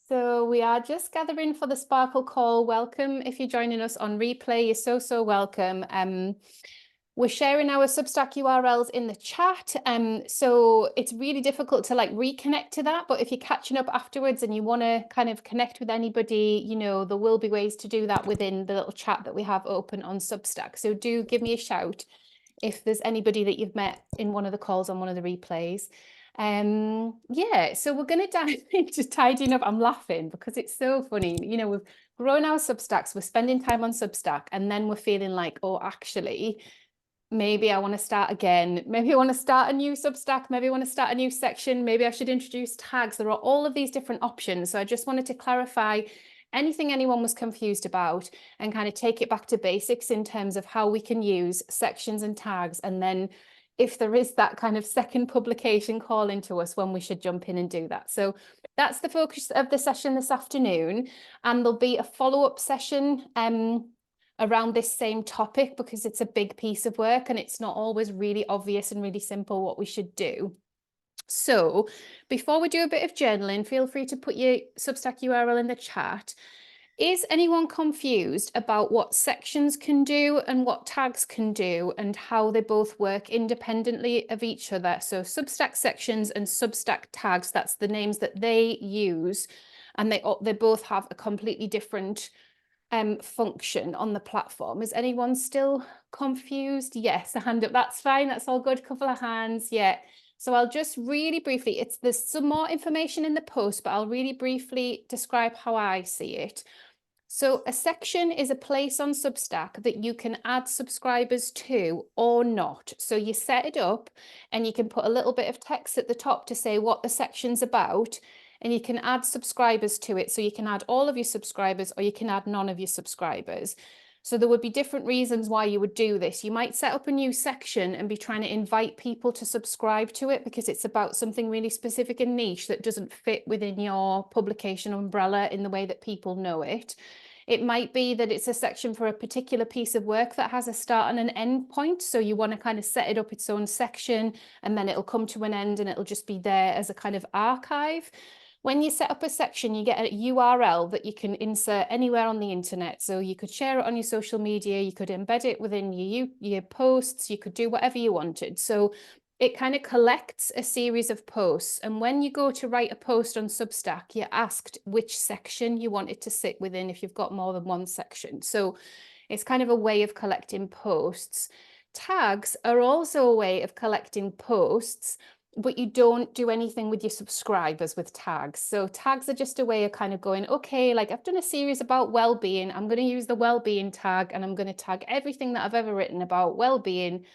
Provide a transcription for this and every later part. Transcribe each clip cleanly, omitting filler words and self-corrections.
So we are just gathering for the Sparkle call. Welcome. If you're joining us on replay, you're so welcome. We're sharing our Substack URLs in the chat. So it's really difficult to like reconnect to that. But if you're catching up afterwards and you want to kind of connect with anybody, you know, there will be ways to do that within the little chat that we have open on Substack. So do give me a shout if there's anybody that you've met in one of the calls on one of the replays. Yeah, so we're going to dive into tidying up. I'm laughing because it's so funny. You know, we've grown our Substacks, we're spending time on Substack, and then we're feeling like, oh, actually, maybe I want to start again. Maybe I want to start a new Substack. Maybe I want to start a new section. Maybe I should introduce tags. There are all of these different options. So I just wanted to clarify anything anyone was confused about and kind of take it back to basics in terms of how we can use sections and tags. And then if there is that kind of second publication call into us, when we should jump in and do that. So that's the focus of the session this afternoon. And there'll be a follow-up session around this same topic because it's a big piece of work and it's not always really obvious and really simple what we should do. So before we do a bit of journaling, feel free to put your Substack URL in the chat. Is anyone confused about what sections can do and what tags can do and how they both work independently of each other? So Substack sections and Substack tags, that's the names that they use, and they both have a completely different function on the platform. Is anyone still confused? Yes, a hand up. That's fine. That's all good. Couple of hands. Yeah. So I'll just really briefly, there's some more information in the post, but I'll really briefly describe how I see it. So a section is a place on Substack that you can add subscribers to or not. So you set it up and you can put a little bit of text at the top to say what the section's about, and you can add subscribers to it. So you can add all of your subscribers or you can add none of your subscribers. So there would be different reasons why you would do this. You might set up a new section and be trying to invite people to subscribe to it because it's about something really specific and niche that doesn't fit within your publication umbrella in the way that people know it. It might be that it's a section for a particular piece of work that has a start and an end point. So you want to kind of set it up its own section and then it'll come to an end and it'll just be there as a kind of archive. When you set up a section, you get a URL that you can insert anywhere on the internet. So you could share it on your social media, you could embed it within your posts, you could do whatever you wanted. So it kind of collects a series of posts. And when you go to write a post on Substack, you're asked which section you want it to sit within if you've got more than one section. So it's kind of a way of collecting posts. Tags are also a way of collecting posts, but you don't do anything with your subscribers with tags. So tags are just a way of kind of going, okay, like I've done a series about well-being. I'm going to use the well-being tag and I'm going to tag everything that I've ever written about well-being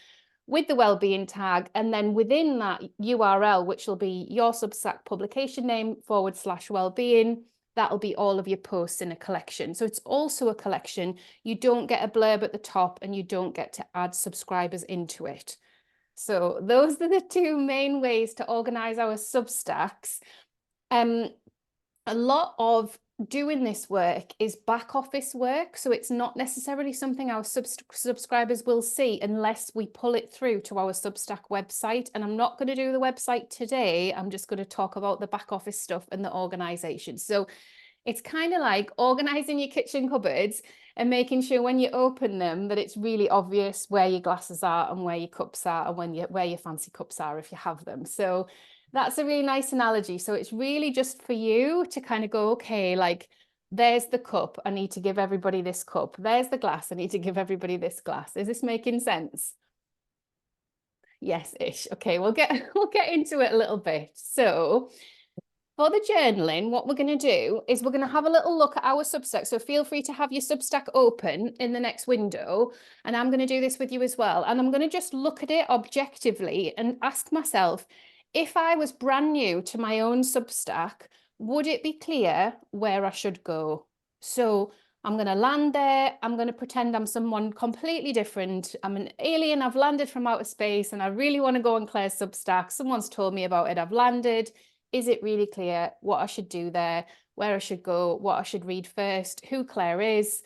with the well-being tag. And then within that URL, which will be your Substack publication name /well-being, that'll be all of your posts in a collection. So it's also a collection. You don't get a blurb at the top and you don't get to add subscribers into it. So those are the two main ways to organize our Substacks. A lot of doing this work is back office work. So it's not necessarily something our subscribers will see unless we pull it through to our Substack website. And I'm not going to do the website today. I'm just going to talk about the back office stuff and the organization. So it's kind of like organizing your kitchen cupboards and making sure when you open them that it's really obvious where your glasses are and where your cups are and where your fancy cups are if you have them. So that's a really nice analogy. So it's really just for you to kind of go, okay, like there's the cup. I need to give everybody this cup. There's the glass. I need to give everybody this glass. Is this making sense? Yes-ish. Okay, we'll get into it a little bit. So for the journaling, what we're going to do is we're going to have a little look at our Substack. So feel free to have your Substack open in the next window. And I'm going to do this with you as well. And I'm going to just look at it objectively and ask myself, if I was brand new to my own Substack, would it be clear where I should go? So I'm going to land there. I'm going to pretend I'm someone completely different. I'm an alien. I've landed from outer space and I really want to go on Claire's Substack. Someone's told me about it. I've landed. Is it really clear what I should do there, where I should go, what I should read first, who Claire is?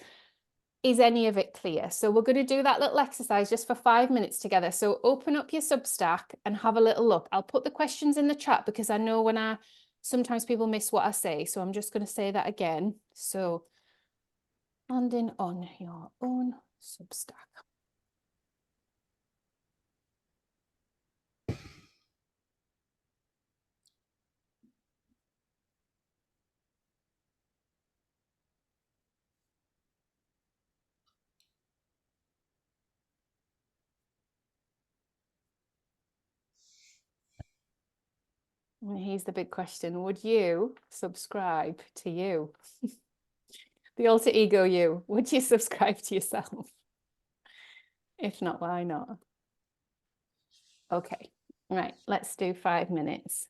Is any of it clear? So we're going to do that little exercise just for 5 minutes together. So open up your Substack and have a little look. I'll put the questions in the chat because I know when I sometimes people miss what I say, so I'm just going to say that again. So landing on your own Substack. And here's the big question. Would you subscribe to you? The alter ego you. Would you subscribe to yourself? If not, why not? Okay, right, let's do 5 minutes.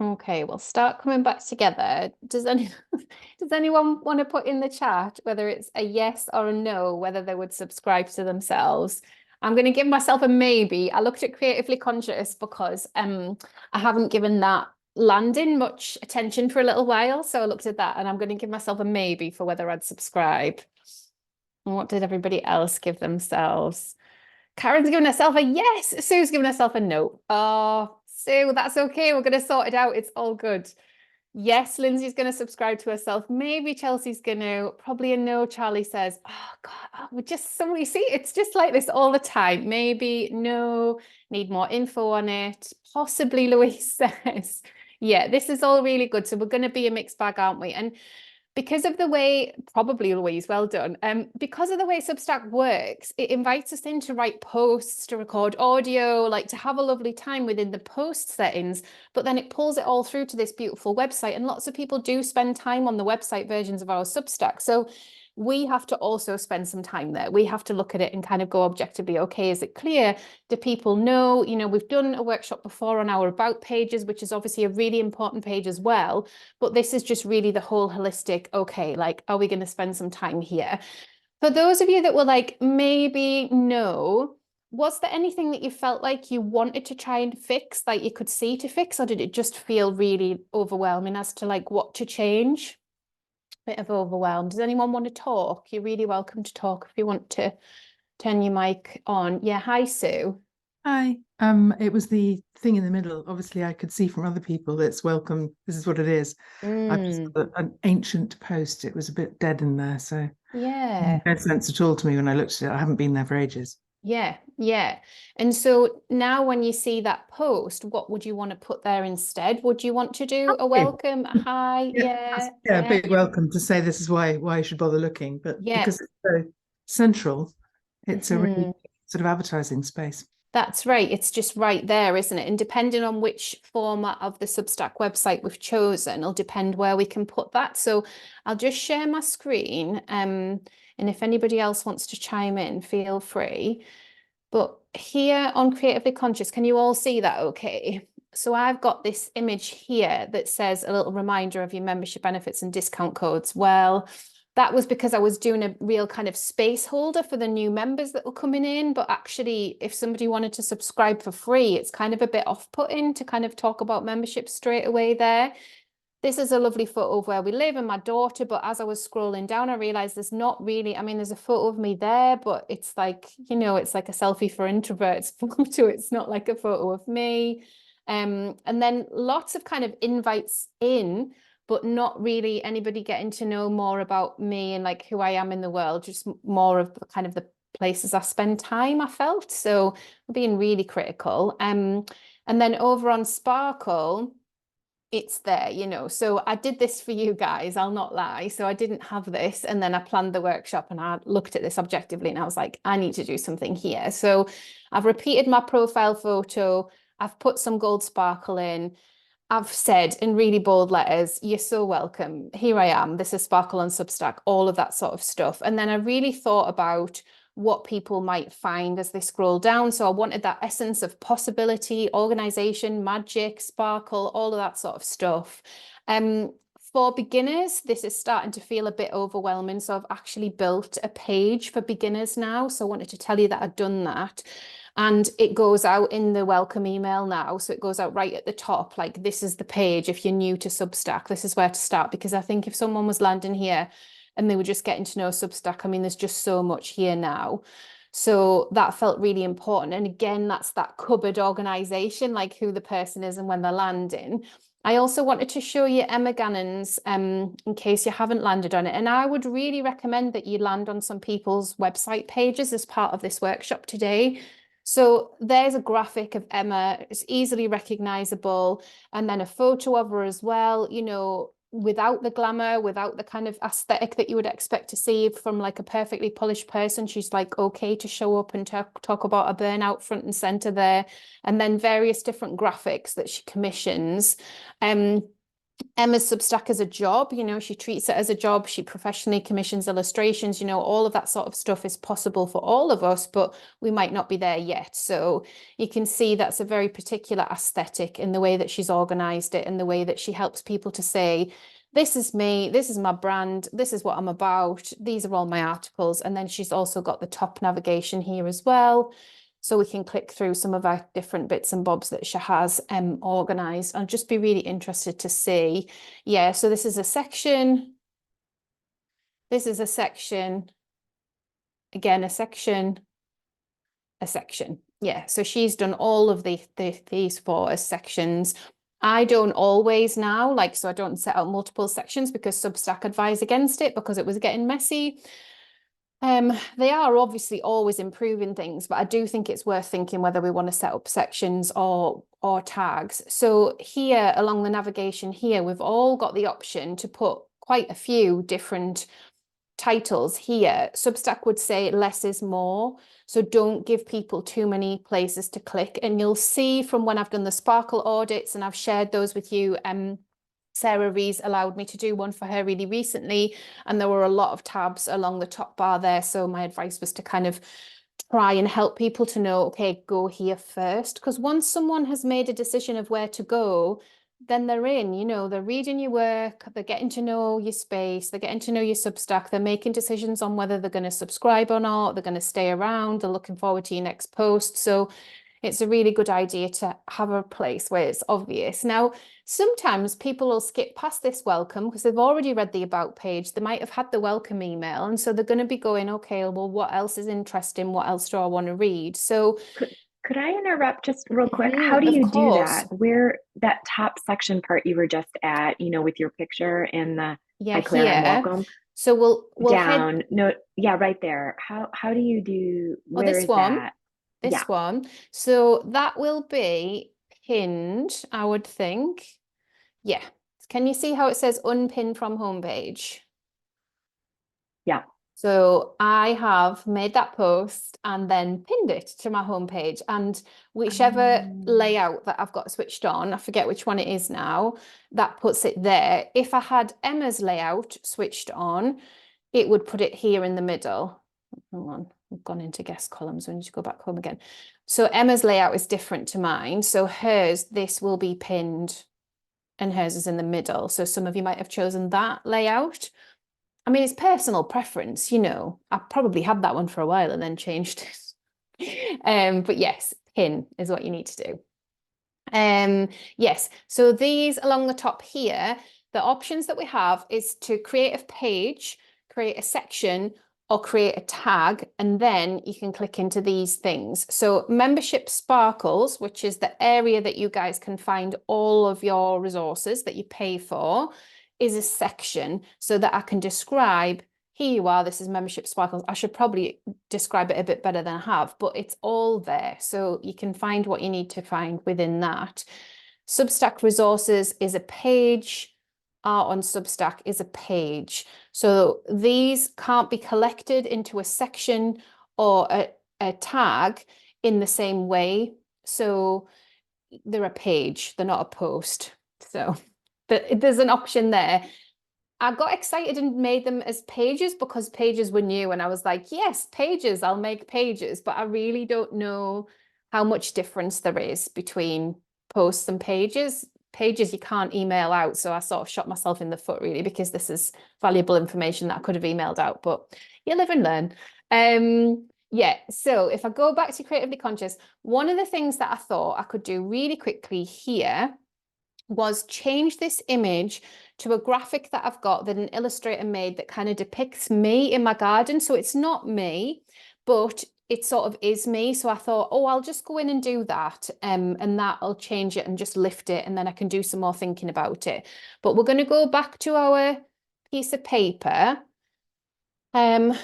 Okay, we'll start coming back together. Does anyone want to put in the chat whether it's a yes or a no, whether they would subscribe to themselves? I'm going to give myself a maybe. I looked at Creatively Conscious because I haven't given that landing much attention for a little while. So I looked at that and I'm going to give myself a maybe for whether I'd subscribe. And what did everybody else give themselves? Karen's given herself a yes. Sue's given herself a no. Oh, Sue, that's okay. We're going to sort it out. It's all good. Yes, Lindsay's going to subscribe to herself. Maybe Chelsea's going to. Probably a no. Charlie says, oh, God, we just, so we see, it's just like this all the time. Maybe, no, need more info on it. Possibly, Louise says. Yeah, this is all really good. So we're going to be a mixed bag, aren't we? And because of the way, probably Louise, well done. Because of the way Substack works, it invites us in to write posts, to record audio, like to have a lovely time within the post settings, but then it pulls it all through to this beautiful website. And lots of people do spend time on the website versions of our Substack. So we have to also spend some time there. We have to look at it and kind of go objectively, okay, is it clear? Do people know? You know, we've done a workshop before on our about pages, which is obviously a really important page as well. But this is just really the whole holistic, okay, like, are we going to spend some time here? For those of you that were like, maybe no, was there anything that you felt like you wanted to try and fix, that you could see to fix, or did it just feel really overwhelming as to like what to change? Bit of overwhelmed. Does anyone want to talk? You're really welcome to talk if you want to turn your mic on. Yeah, hi, Sue. Hi. It was the thing in the middle. Obviously, I could see from other people it's welcome. This is what it is. I've just got an ancient post. It was a bit dead in there, so Yeah. no sense at all to me when I looked at it. I haven't been there for ages. Yeah, yeah. And so now when you see that post, what would you want to put there instead? Would you want to do a welcome, a hi? Yeah, Yeah, a big welcome to say this is why I should bother looking. But yeah. because it's so central, it's a really Mhm. sort of advertising space. That's right. It's just right there, isn't it? And depending on which format of the Substack website we've chosen, it'll depend where we can put that. So I'll just share my screen. And if anybody else wants to chime in, feel free. But here on Creatively Conscious, can you all see that okay? So I've got this image here that says a little reminder of your membership benefits and discount codes. Well, that was because I was doing a real kind of space holder for the new members that were coming in. But actually, if somebody wanted to subscribe for free, it's kind of a bit off-putting to kind of talk about membership straight away there. This is a lovely photo of where we live and my daughter, but as I was scrolling down, I realized there's not really, I mean, there's a photo of me there, but it's like, you know, it's like a selfie for introverts photo. It's not like a photo of me. And then lots of kind of invites in, but not really anybody getting to know more about me and like who I am in the world, just more of the kind of the places I spend time, I felt. So being really critical. And then over on Sparkle, it's there, you know. So I did this for you guys, I'll not lie. So I didn't have this. And then I planned the workshop and I looked at this objectively and I was like, I need to do something here. So I've repeated my profile photo. I've put some gold sparkle in. I've said in really bold letters, you're so welcome. Here I am. This is Sparkle on Substack, all of that sort of stuff. And then I really thought about what people might find as they scroll down. So I wanted that essence of possibility, organization, magic, sparkle, all of that sort of stuff. For beginners, this is starting to feel a bit overwhelming. So I've actually built a page for beginners now. So I wanted to tell you that I've done that. And it goes out in the welcome email now. So it goes out right at the top, like this is the page. If you're new to Substack, this is where to start. Because I think if someone was landing here and they were just getting to know Substack, I mean, there's just so much here now. So that felt really important. And again, that's that cupboard organization, like who the person is and when they're landing. I also wanted to show you Emma Gannon's, in case you haven't landed on it. And I would really recommend that you land on some people's website pages as part of this workshop today. So there's a graphic of Emma, it's easily recognizable, and then a photo of her as well, you know, without the glamour, without the kind of aesthetic that you would expect to see from like a perfectly polished person. She's like okay to show up and talk about a burnout front and center there, and then various different graphics that she commissions. Emma's Substack as a job, she treats it as a job. She professionally commissions illustrations, all of that sort of stuff is possible for all of us, but we might not be there yet. So you can see that's a very particular aesthetic in the way that she's organized it and the way that she helps people to say, this is me, this is my brand, this is what I'm about, these are all my articles. And then she's also got the top navigation here as well. So we can click through some of our different bits and bobs that she has organized. I'll just be really interested to see. Yeah, so this is a section. This is a section. Again, a section. A section. Yeah, so she's done all of these 4 as sections. I don't always now, so I don't set out multiple sections because Substack advised against it because it was getting messy. They are obviously always improving things, but I do think it's worth thinking whether we want to set up sections or tags. So here along the navigation here, we've all got the option to put quite a few different titles here. Substack would say less is more. So don't give people too many places to click. And you'll see from when I've done the Sparkle audits and I've shared those with you, Sarah Rees allowed me to do one for her really recently, and there were a lot of tabs along the top bar there. So my advice was to kind of try and help people to know, okay, go here first. Because once someone has made a decision of where to go, then they're in, they're reading your work, they're getting to know your space, they're getting to know your Substack, they're making decisions on whether they're going to subscribe or not, they're going to stay around, they're looking forward to your next post. So it's a really good idea to have a place where it's obvious. Now, sometimes people will skip past this welcome because they've already read the about page. They might have had the welcome email. And so they're going to be going, okay, well, what else is interesting? What else do I want to read? So could I interrupt just real quick? How do you do that? Where that top section part you were just at, with your picture and the hi Claire and welcome. So we'll down. No, yeah, right there. How do you do? Where this is one? That? This one. So that will be pinned, I would think. Yeah. Can you see how it says unpinned from homepage? Yeah. So I have made that post and then pinned it to my homepage, and whichever layout that I've got switched on, I forget which one it is now, that puts it there. If I had Emma's layout switched on, it would put it here in the middle. Hang on, I've gone into guest columns. We need to go back home again. So Emma's layout is different to mine. So hers, this will be pinned and hers is in the middle. So some of you might have chosen that layout. I mean, it's personal preference, I probably had that one for a while and then changed it. But yes, pin is what you need to do. Yes, so these along the top here, the options that we have is to create a page, create a section, or create a tag, and then you can click into these things. So membership sparkles, which is the area that you guys can find all of your resources that you pay for, is a section so that I can describe, here you are, this is membership sparkles. I should probably describe it a bit better than I have, but it's all there. So you can find what you need to find within that. Substack resources is a page. Art on Substack is a page. So these can't be collected into a section or a tag in the same way. So they're a page, they're not a post. So there's an option there. I got excited and made them as pages because pages were new, and I was like, yes, pages, I'll make pages, but I really don't know how much difference there is between posts and pages. Pages you can't email out, so I sort of shot myself in the foot really, because this is valuable information that I could have emailed out, but you live and learn. Yeah, so if I go back to Creatively Conscious, one of the things that I thought I could do really quickly here was change this image to a graphic that I've got that an illustrator made that kind of depicts me in my garden. So it's not me, but it sort of is me. So I thought, oh, I'll just go in and do that, and that'll change it and just lift it, and then I can do some more thinking about it. But we're going to go back to our piece of paper and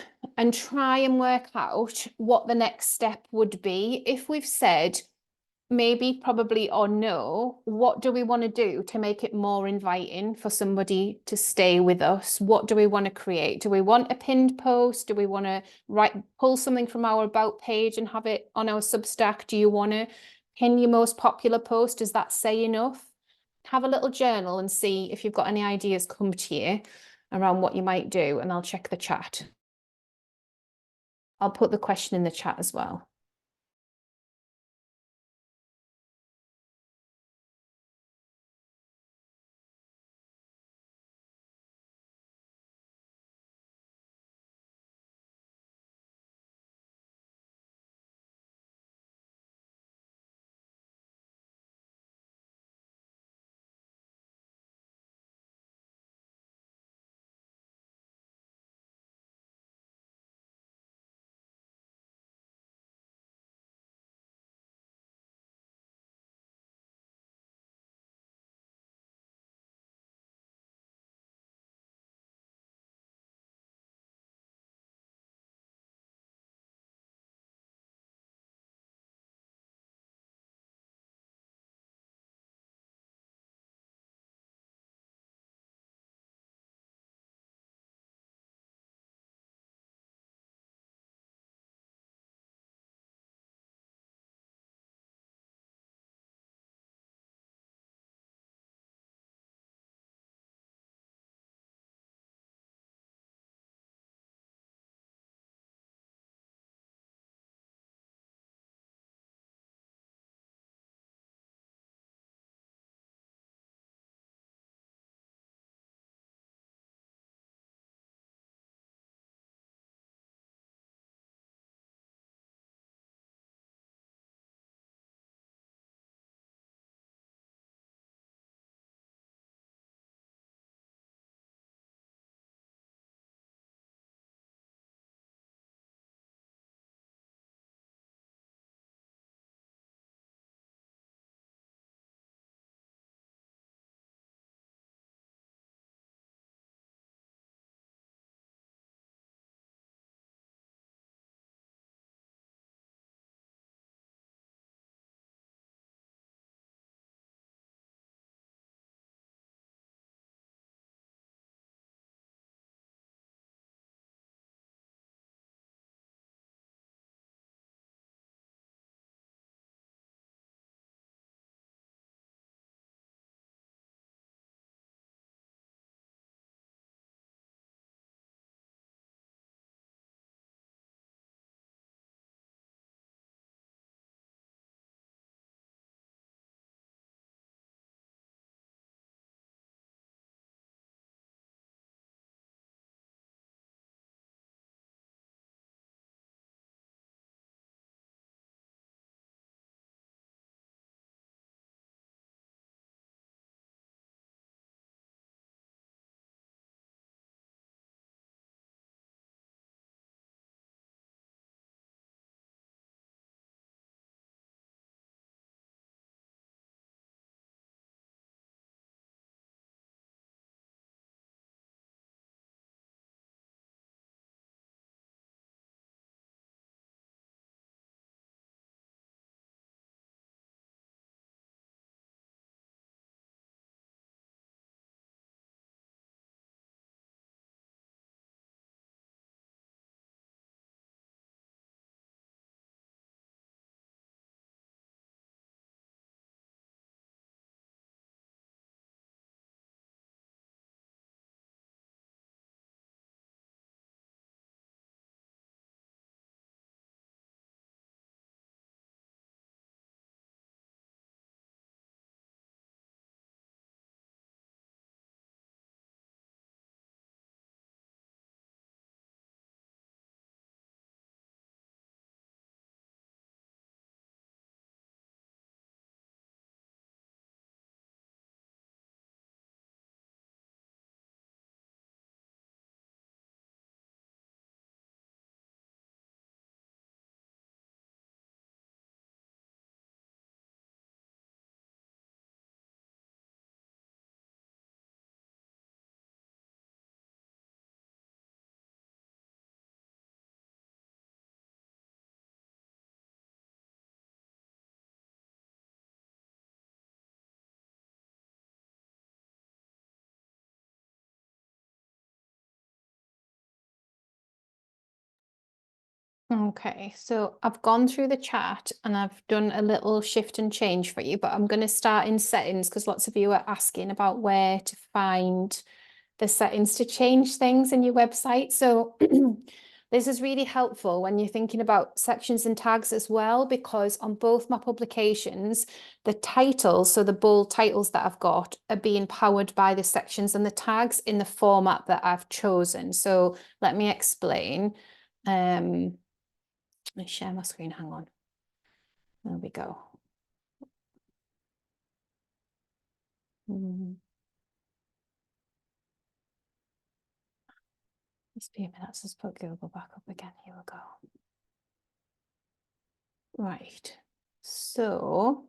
try and work out what the next step would be. If we've said maybe, probably, or no, what do we want to do to make it more inviting for somebody to stay with us? What do we want to create? Do we want a pinned post? Do we want to pull something from our about page and have it on our Substack? Do you want to pin your most popular post? Does that say enough? have a little journal and see if you've got any ideas come to you around what you might do, and I'll check the chat. I'll put the question in the chat as well. Okay, so I've gone through the chat and I've done a little shift and change for you, but I'm going to start in settings because lots of you are asking about where to find the settings to change things in your website. So this is really helpful when you're thinking about sections and tags as well, because on both my publications, the titles, so the bold titles that I've got, are being powered by the sections and the tags in the format that I've chosen. So let me explain. Let me share my screen, hang on. There we go. Just be a minute, let's just put Google back up again. Here we go. Right, so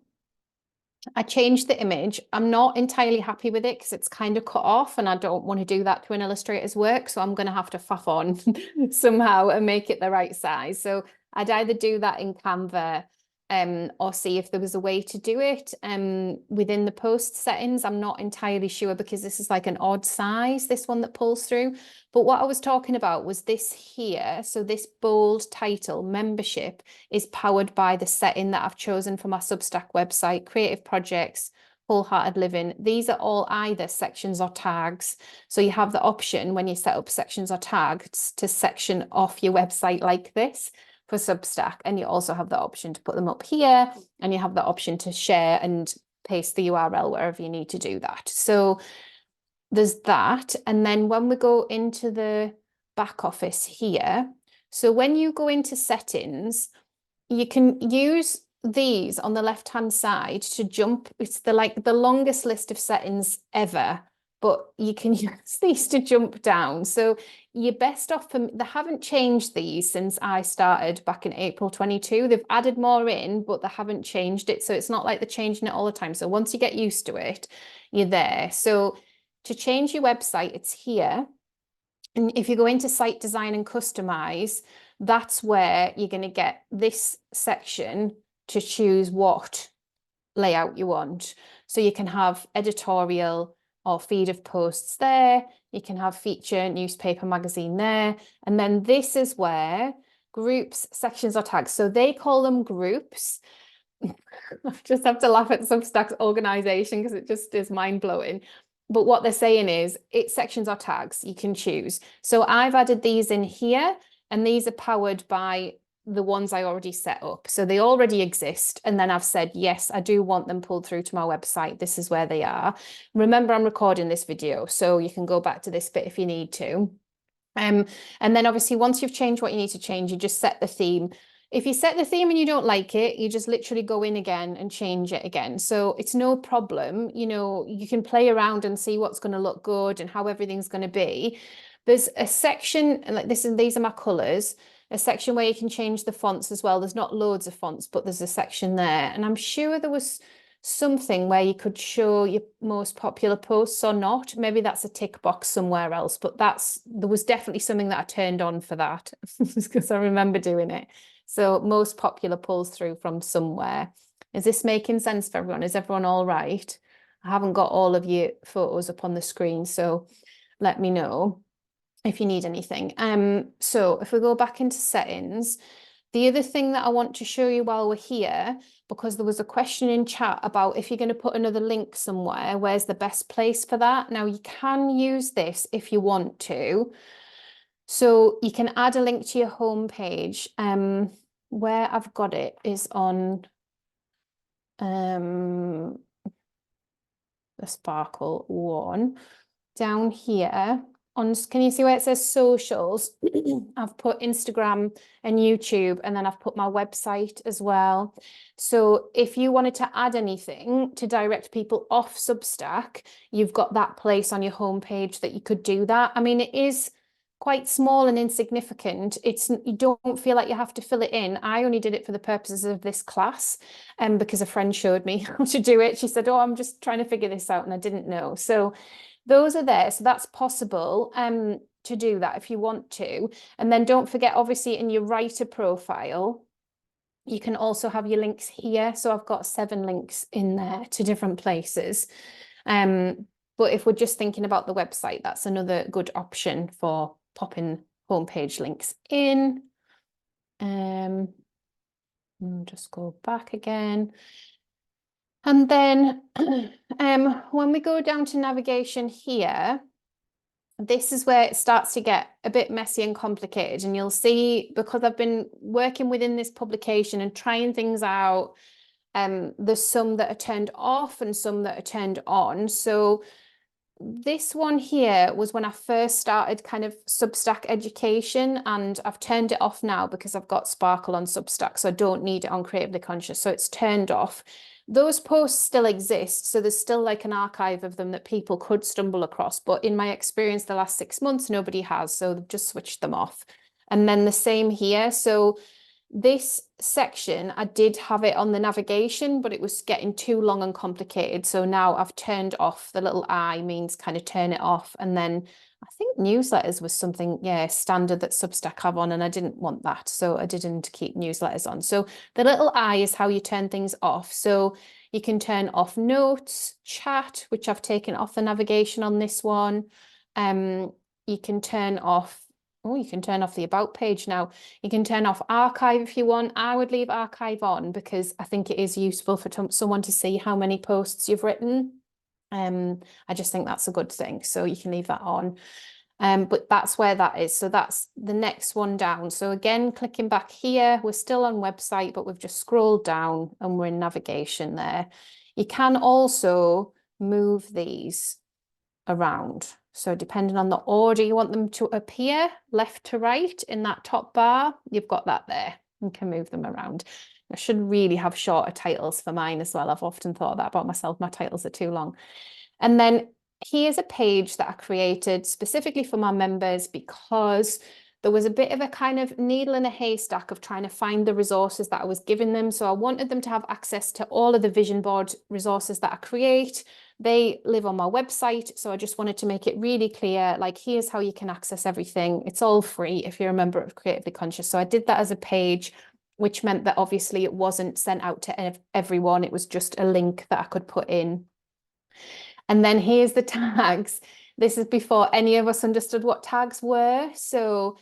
I changed the image. I'm not entirely happy with it because it's kind of cut off and I don't want to do that to an illustrator's work. So I'm going to have to faff on somehow and make it the right size. So I'd either do that in Canva or see if there was a way to do it within the post settings. I'm not entirely sure because this is like an odd size, this one that pulls through. But what I was talking about was this here. So this bold title, membership, is powered by the setting that I've chosen for my Substack website, creative projects, wholehearted living. These are all either sections or tags. So you have the option when you set up sections or tags to section off your website like this for Substack. And you also have the option to put them up here, and you have the option to share and paste the URL wherever you need to do that. So there's that. And then when we go into the back office here, so when you go into settings, you can use these on the left hand side to jump. It's the longest list of settings ever, but you can use these to jump down. So you're best off they haven't changed these since I started back in April 22. They've added more in, but they haven't changed it. So it's not like they're changing it all the time. So once you get used to it, you're there. So to change your website, it's here. And if you go into site design and customize, that's where you're going to get this section to choose what layout you want. So you can have editorial or feed of posts there. You can have feature, newspaper, magazine there. And then this is where groups, sections or tags. So they call them groups. I just have to laugh at Substack's organization because it just is mind-blowing. But what they're saying is it's sections or tags you can choose. So I've added these in here, and these are powered by the ones I already set up. So they already exist. And then I've said, yes, I do want them pulled through to my website. This is where they are. Remember, I'm recording this video, so you can go back to this bit if you need to. And then obviously, once you've changed what you need to change, you just set the theme. If you set the theme and you don't like it, you just literally go in again and change it again. So it's no problem. You know, you can play around and see what's going to look good and how everything's going to be. There's a section like this, and these are my colors, a section where you can change the fonts as well. There's not loads of fonts, but there's a section there. And I'm sure there was something where you could show your most popular posts or not. Maybe that's a tick box somewhere else, but there was definitely something that I turned on for that because I remember doing it. So most popular pulls through from somewhere. Is this making sense for everyone? Is everyone all right? I haven't got all of your photos up on the screen, so let me know if you need anything. So if we go back into settings, the other thing that I want to show you while we're here, because there was a question in chat about if you're going to put another link somewhere, where's the best place for that? Now you can use this if you want to. So you can add a link to your homepage. Where I've got it is on the Sparkle one. Down here, can you see where it says socials? I've put Instagram and YouTube, and then I've put my website as well. So if you wanted to add anything to direct people off Substack, you've got that place on your homepage that you could do that. I mean, it is quite small and insignificant. You don't feel like you have to fill it in. I only did it for the purposes of this class, because a friend showed me how to do it. She said, oh, I'm just trying to figure this out, and I didn't know. So those are there. So that's possible to do that if you want to. And then don't forget, obviously, in your writer profile, you can also have your links here. So I've got 7 links in there to different places. But if we're just thinking about the website, that's another good option for popping homepage links in. Just go back again. And then when we go down to navigation here, this is where it starts to get a bit messy and complicated. And you'll see, because I've been working within this publication and trying things out, there's some that are turned off and some that are turned on. So this one here was when I first started kind of Substack education, and I've turned it off now because I've got Sparkle on Substack, so I don't need it on Creatively Conscious, so it's turned off. Those posts still exist, so there's still like an archive of them that people could stumble across, but in my experience the last 6 months nobody has, so they've just switched them off. And then the same here. So this section, I did have it on the navigation, but it was getting too long and complicated. So now I've turned off, the little I means kind of turn it off. And then I think newsletters was something, yeah, standard that Substack have on, and I didn't want that. So I didn't keep newsletters on. So the little I is how you turn things off. So you can turn off notes, chat, which I've taken off the navigation on this one. You can turn off, oh, you can turn off the about page now. You can turn off archive if you want. I would leave archive on because I think it is useful for someone to see how many posts you've written. I just think that's a good thing. So you can leave that on. But that's where that is. So that's the next one down. So again, clicking back here, we're still on website, but we've just scrolled down and we're in navigation there. You can also move these around. So depending on the order you want them to appear, left to right in that top bar, you've got that there. You can move them around. I should really have shorter titles for mine as well. I've often thought that about myself. My titles are too long. And then here's a page that I created specifically for my members because there was a bit of a kind of needle in a haystack of trying to find the resources that I was giving them. So I wanted them to have access to all of the vision board resources that I create. They live on my website, so I just wanted to make it really clear, like, here's how you can access everything. It's all free if you're a member of Creatively Conscious. So I did that as a page, which meant that obviously it wasn't sent out to everyone. It was just a link that I could put in. And then here's the tags. This is before any of us understood what tags were. So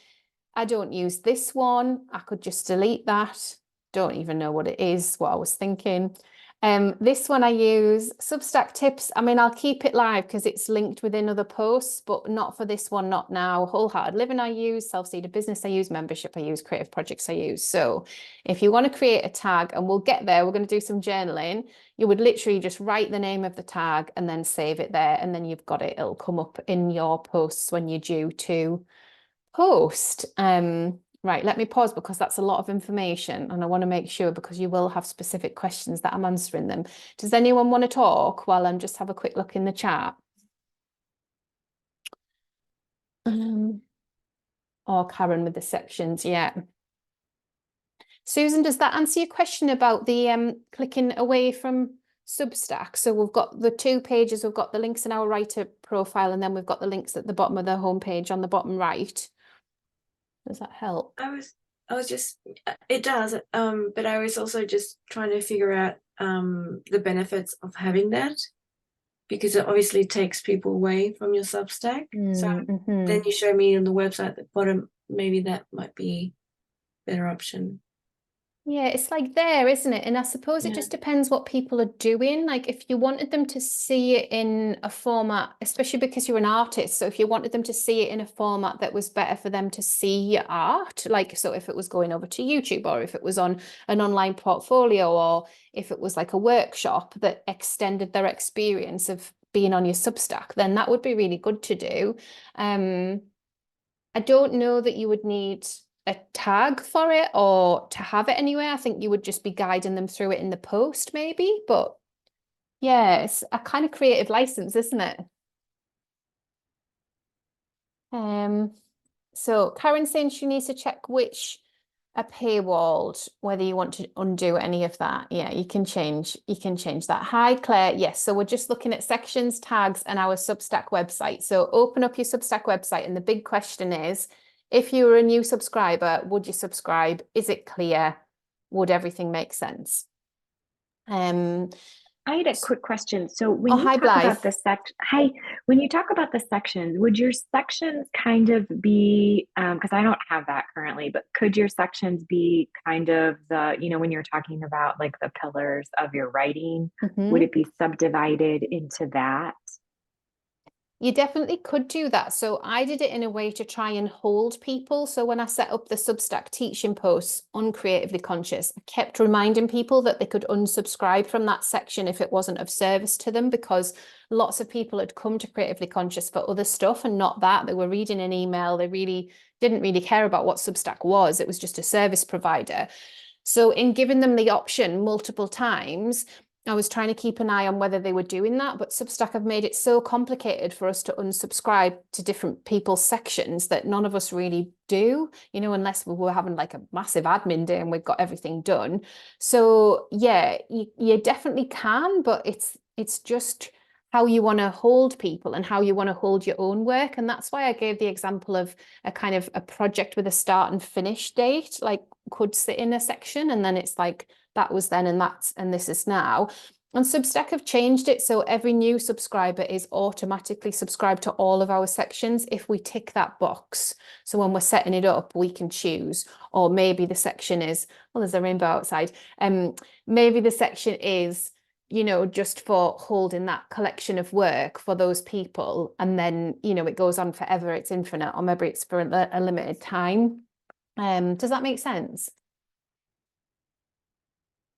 I don't use this one. I could just delete that. Don't even know what it is, what I was thinking. This one I use, Substack tips. I mean, I'll keep it live because it's linked within other posts, but not for this one, not now. Wholehearted Living I use, Self-Seeded Business I use, Membership I use, Creative Projects I use. So if you want to create a tag, and we'll get there, we're going to do some journaling, you would literally just write the name of the tag and then save it there, and then you've got it. It'll come up in your posts when you're due to post. Right, let me pause because that's a lot of information and I want to make sure, because you will have specific questions, that I'm answering them. Does anyone want to talk while I'm just have a quick look in the chat? Or Karen with the sections, yeah. Susan, does that answer your question about the clicking away from Substack? So we've got the 2 pages, we've got the links in our writer profile, and then we've got the links at the bottom of the homepage on the bottom right. Does that help? I was just, it does, but I was also just trying to figure out the benefits of having that, because it obviously takes people away from your Substack. So then you show me on the website at the bottom, maybe that might be a better option. Yeah, it's like there, isn't it? And I suppose it just depends what people are doing. Like if you wanted them to see it in a format, especially because you're an artist, so if you wanted them to see it in a format that was better for them to see your art, like, so if it was going over to YouTube, or if it was on an online portfolio, or if it was like a workshop that extended their experience of being on your Substack, then that would be really good to do. I don't know that you would need a tag for it or to have it anywhere. I think you would just be guiding them through it in the post maybe, but yeah, it's a kind of creative license, isn't it? So Karen's saying she needs to check which are paywalled, whether you want to undo any of that. Yeah, you can change that. Hi Claire, yes, so we're just looking at sections, tags, and our Substack website. So open up your Substack website, and the big question is, if you were a new subscriber, would you subscribe? Is it clear? Would everything make sense? I had a quick question. So when you hi, talk about Blythe. the when you talk about the sections, would your sections kind of be, because I don't have that currently, but could your sections be kind of the, when you're talking about like the pillars of your writing, would it be subdivided into that? You definitely could do that. So I did it in a way to try and hold people. So when I set up the Substack teaching posts on Creatively Conscious, I kept reminding people that they could unsubscribe from that section if it wasn't of service to them, because lots of people had come to Creatively Conscious for other stuff and not that. They were reading an email. They really didn't really care about what Substack was. It was just a service provider. So in giving them the option multiple times, I was trying to keep an eye on whether they were doing that, but Substack have made it so complicated for us to unsubscribe to different people's sections that none of us really do, unless we were having like a massive admin day and we've got everything done. So yeah, you definitely can, but it's just how you want to hold people and how you want to hold your own work. And that's why I gave the example of a kind of a project with a start and finish date, like could sit in a section, and then it's like, that was then and this is now. And Substack have changed it so every new subscriber is automatically subscribed to all of our sections if we tick that box. So when we're setting it up, we can choose, or maybe the section is, well, there's a rainbow outside. Maybe the section is, just for holding that collection of work for those people. And then, it goes on forever, it's infinite, or maybe it's for a limited time. Does that make sense?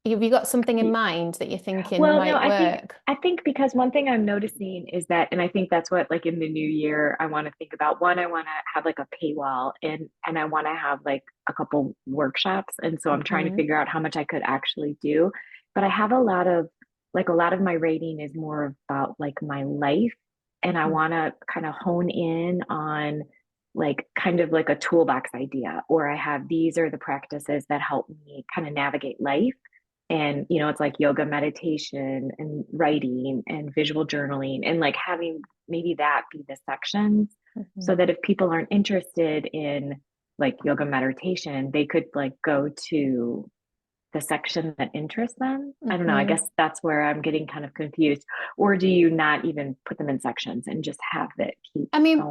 Have you got something in mind that you're thinking might work? I think because one thing I'm noticing is that, and I think that's what, like in the new year, I want to think about. One, I want to have like a paywall, and I want to have like a couple workshops. And so I'm trying to figure out how much I could actually do. But I have a lot of my rating is more about like my life. And I want to kind of hone in on like kind of like a toolbox idea, or I have these are the practices that help me kind of navigate life. And, it's like yoga, meditation, and writing and visual journaling, and like having maybe that be the sections so that if people aren't interested in like yoga meditation, they could like go to the section that interests them. I don't know. I guess that's where I'm getting kind of confused. Or do you not even put them in sections and just have it keep going?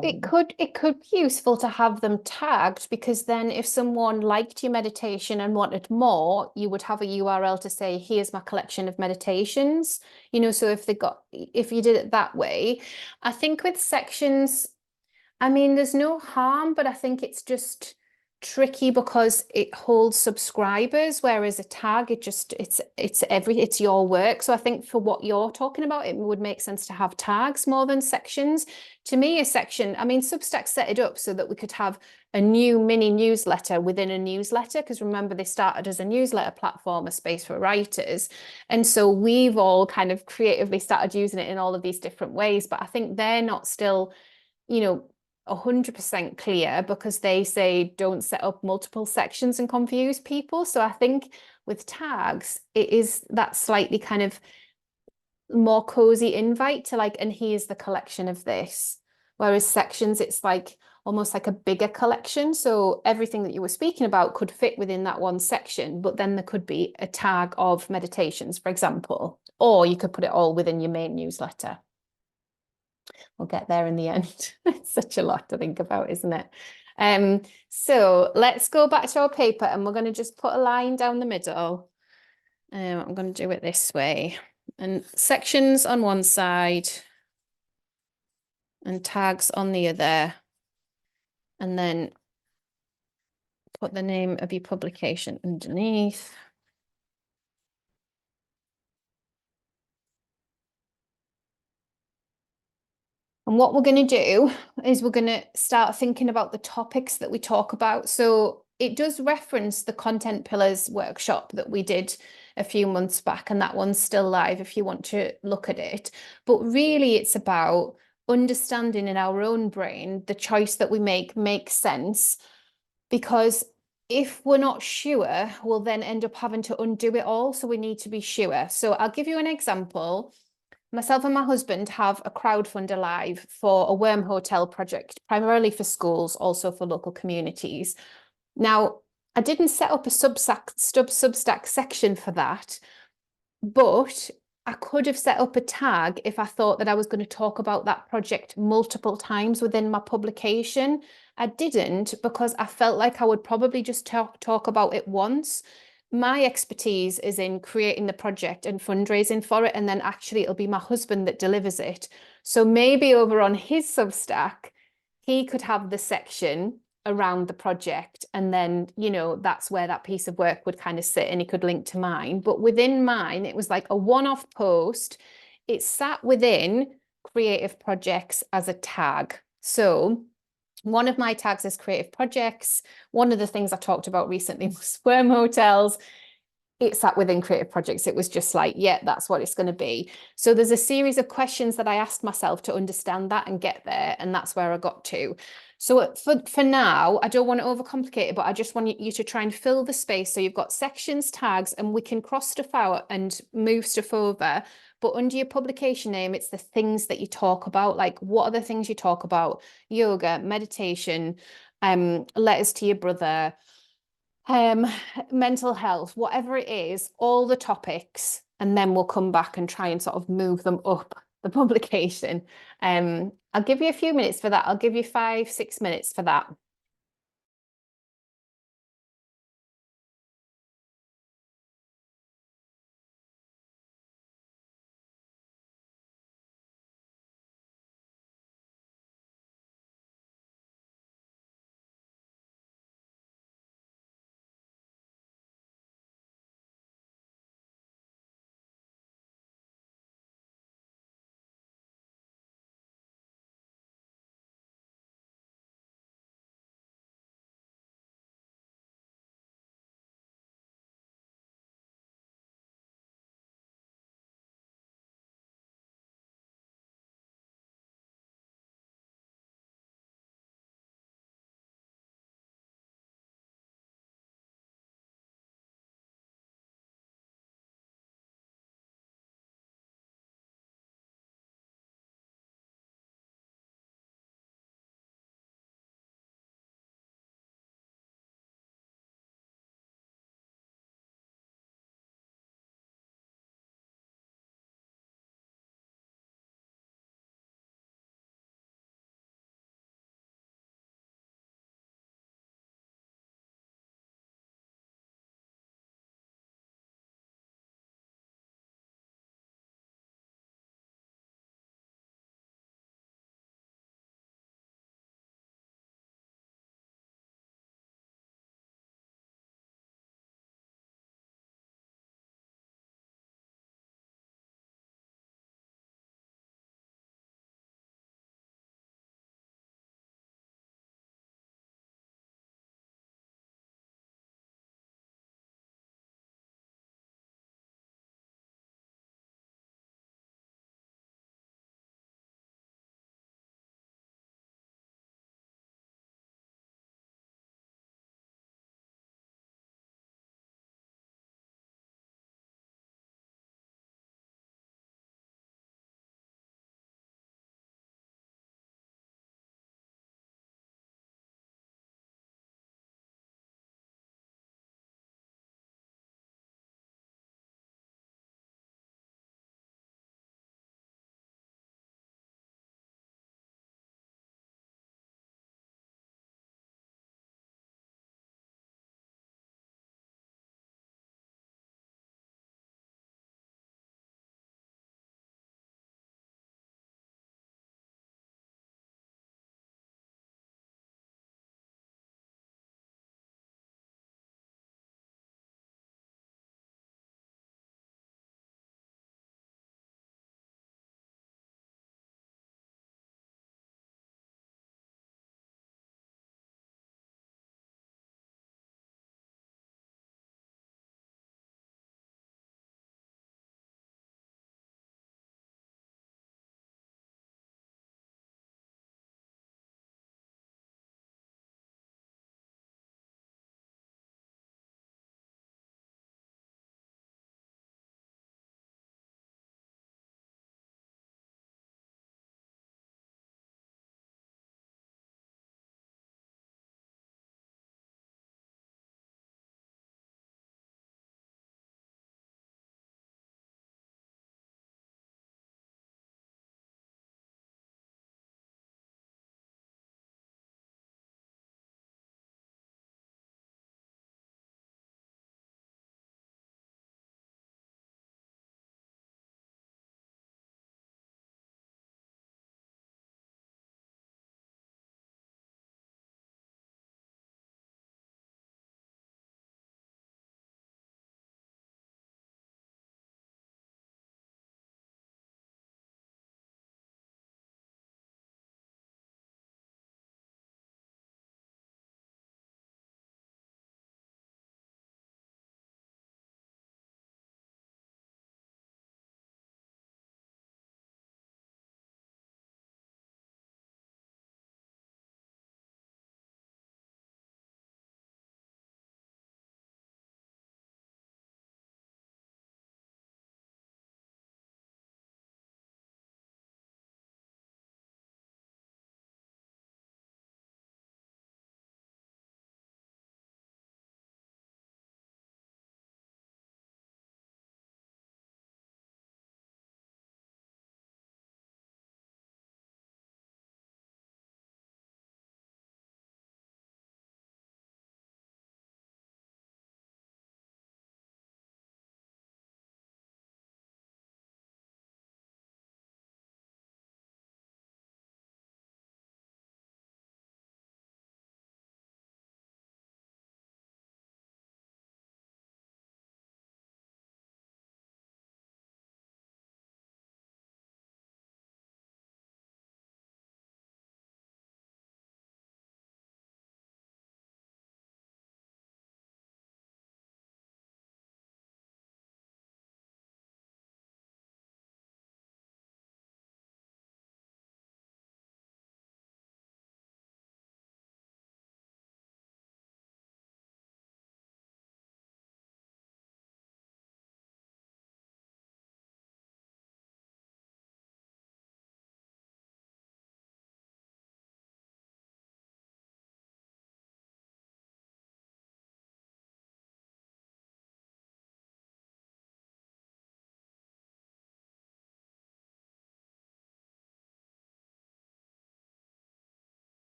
It could be useful to have them tagged, because then if someone liked your meditation and wanted more, you would have a URL to say, here's my collection of meditations. So if you did it that way. I think with sections, there's no harm, but I think it's just tricky because it holds subscribers, whereas a tag, it's your work. So I think for what you're talking about, it would make sense to have tags more than sections. To me, a section, Substack set it up so that we could have a new mini newsletter within a newsletter, because remember, they started as a newsletter platform, a space for writers. And so we've all kind of creatively started using it in all of these different ways, but I think they're not still, 100% clear, because they say don't set up multiple sections and confuse people. So I think with tags, it is that slightly kind of more cozy invite to like, and here's the collection of this. Whereas sections, it's like almost like a bigger collection. So everything that you were speaking about could fit within that one section, but then there could be a tag of meditations, for example, or you could put it all within your main newsletter. We'll get there in the end. It's such a lot to think about, isn't it? So let's go back to our paper, and we're going to just put a line down the middle. I'm going to do it this way, and sections on one side and tags on the other, and then put the name of your publication underneath. And what we're going to do is we're going to start thinking about the topics that we talk about. So it does reference the Content Pillars workshop that we did a few months back, and that one's still live if you want to look at it. But really, it's about understanding in our own brain the choice that we make makes sense, because if we're not sure, we'll then end up having to undo it all. So we need to be sure. So I'll give you an example. Myself and my husband have a crowdfunder live for a worm hotel project, primarily for schools, also for local communities. Now, I didn't set up a Substack section for that, but I could have set up a tag if I thought that I was going to talk about that project multiple times within my publication. I didn't, because I felt like I would probably just talk about it once. My expertise is in creating the project and fundraising for it, and then actually it'll be my husband that delivers it. So maybe over on his Substack, he could have the section around the project, and then, you know, that's where that piece of work would kind of sit, and he could link to mine. But within mine, it was like a one-off post. It sat within creative projects as a tag. So one of my tags is creative projects. One of the things I talked about recently was worm hotels. It sat within creative projects. It was just like, yeah, that's what it's going to be. So there's a series of questions that I asked myself to understand that and get there. And that's where I got to. So for now, I don't want to overcomplicate it, but I just want you to try and fill the space. So you've got sections, tags, and we can cross stuff out and move stuff over. But under your publication name, it's the things that you talk about. Like, what are the things you talk about? Yoga, meditation, letters to your brother, mental health, whatever it is, all the topics, and then we'll come back and try and sort of move them up the publication. I'll give you a few minutes for that. I'll give you 5-6 minutes for that.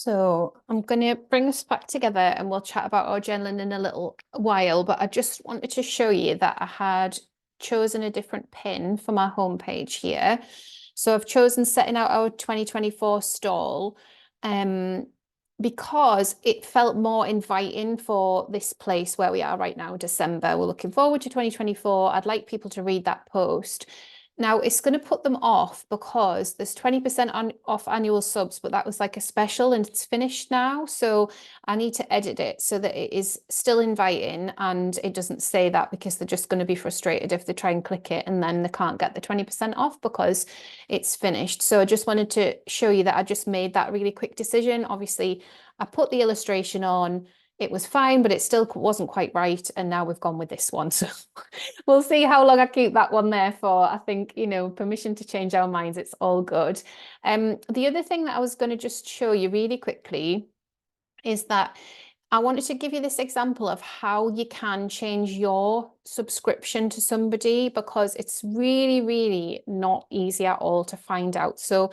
So I'm going to bring us back together and we'll chat about our journaling in a little while, but I just wanted to show you that I had chosen a different pin for my homepage here. So I've chosen setting out our 2024 stall because it felt more inviting for this place where we are right now, December. We're looking forward to 2024. I'd like people to read that post. Now it's going to put them off because there's 20% off annual subs, but that was like a special and it's finished now. So I need to edit it so that it is still inviting and it doesn't say that, because they're just going to be frustrated if they try and click it and then they can't get the 20% off because it's finished. So I just wanted to show you that I just made that really quick decision. Obviously, I put the illustration on. It was fine, but it still wasn't quite right. And now we've gone with this one. So we'll see how long I keep that one there for. I think, you know, permission to change our minds. It's all good. The other thing that I was going to just show you really quickly is that I wanted to give you this example of how you can change your subscription to somebody, because it's really, really not easy at all to find out. So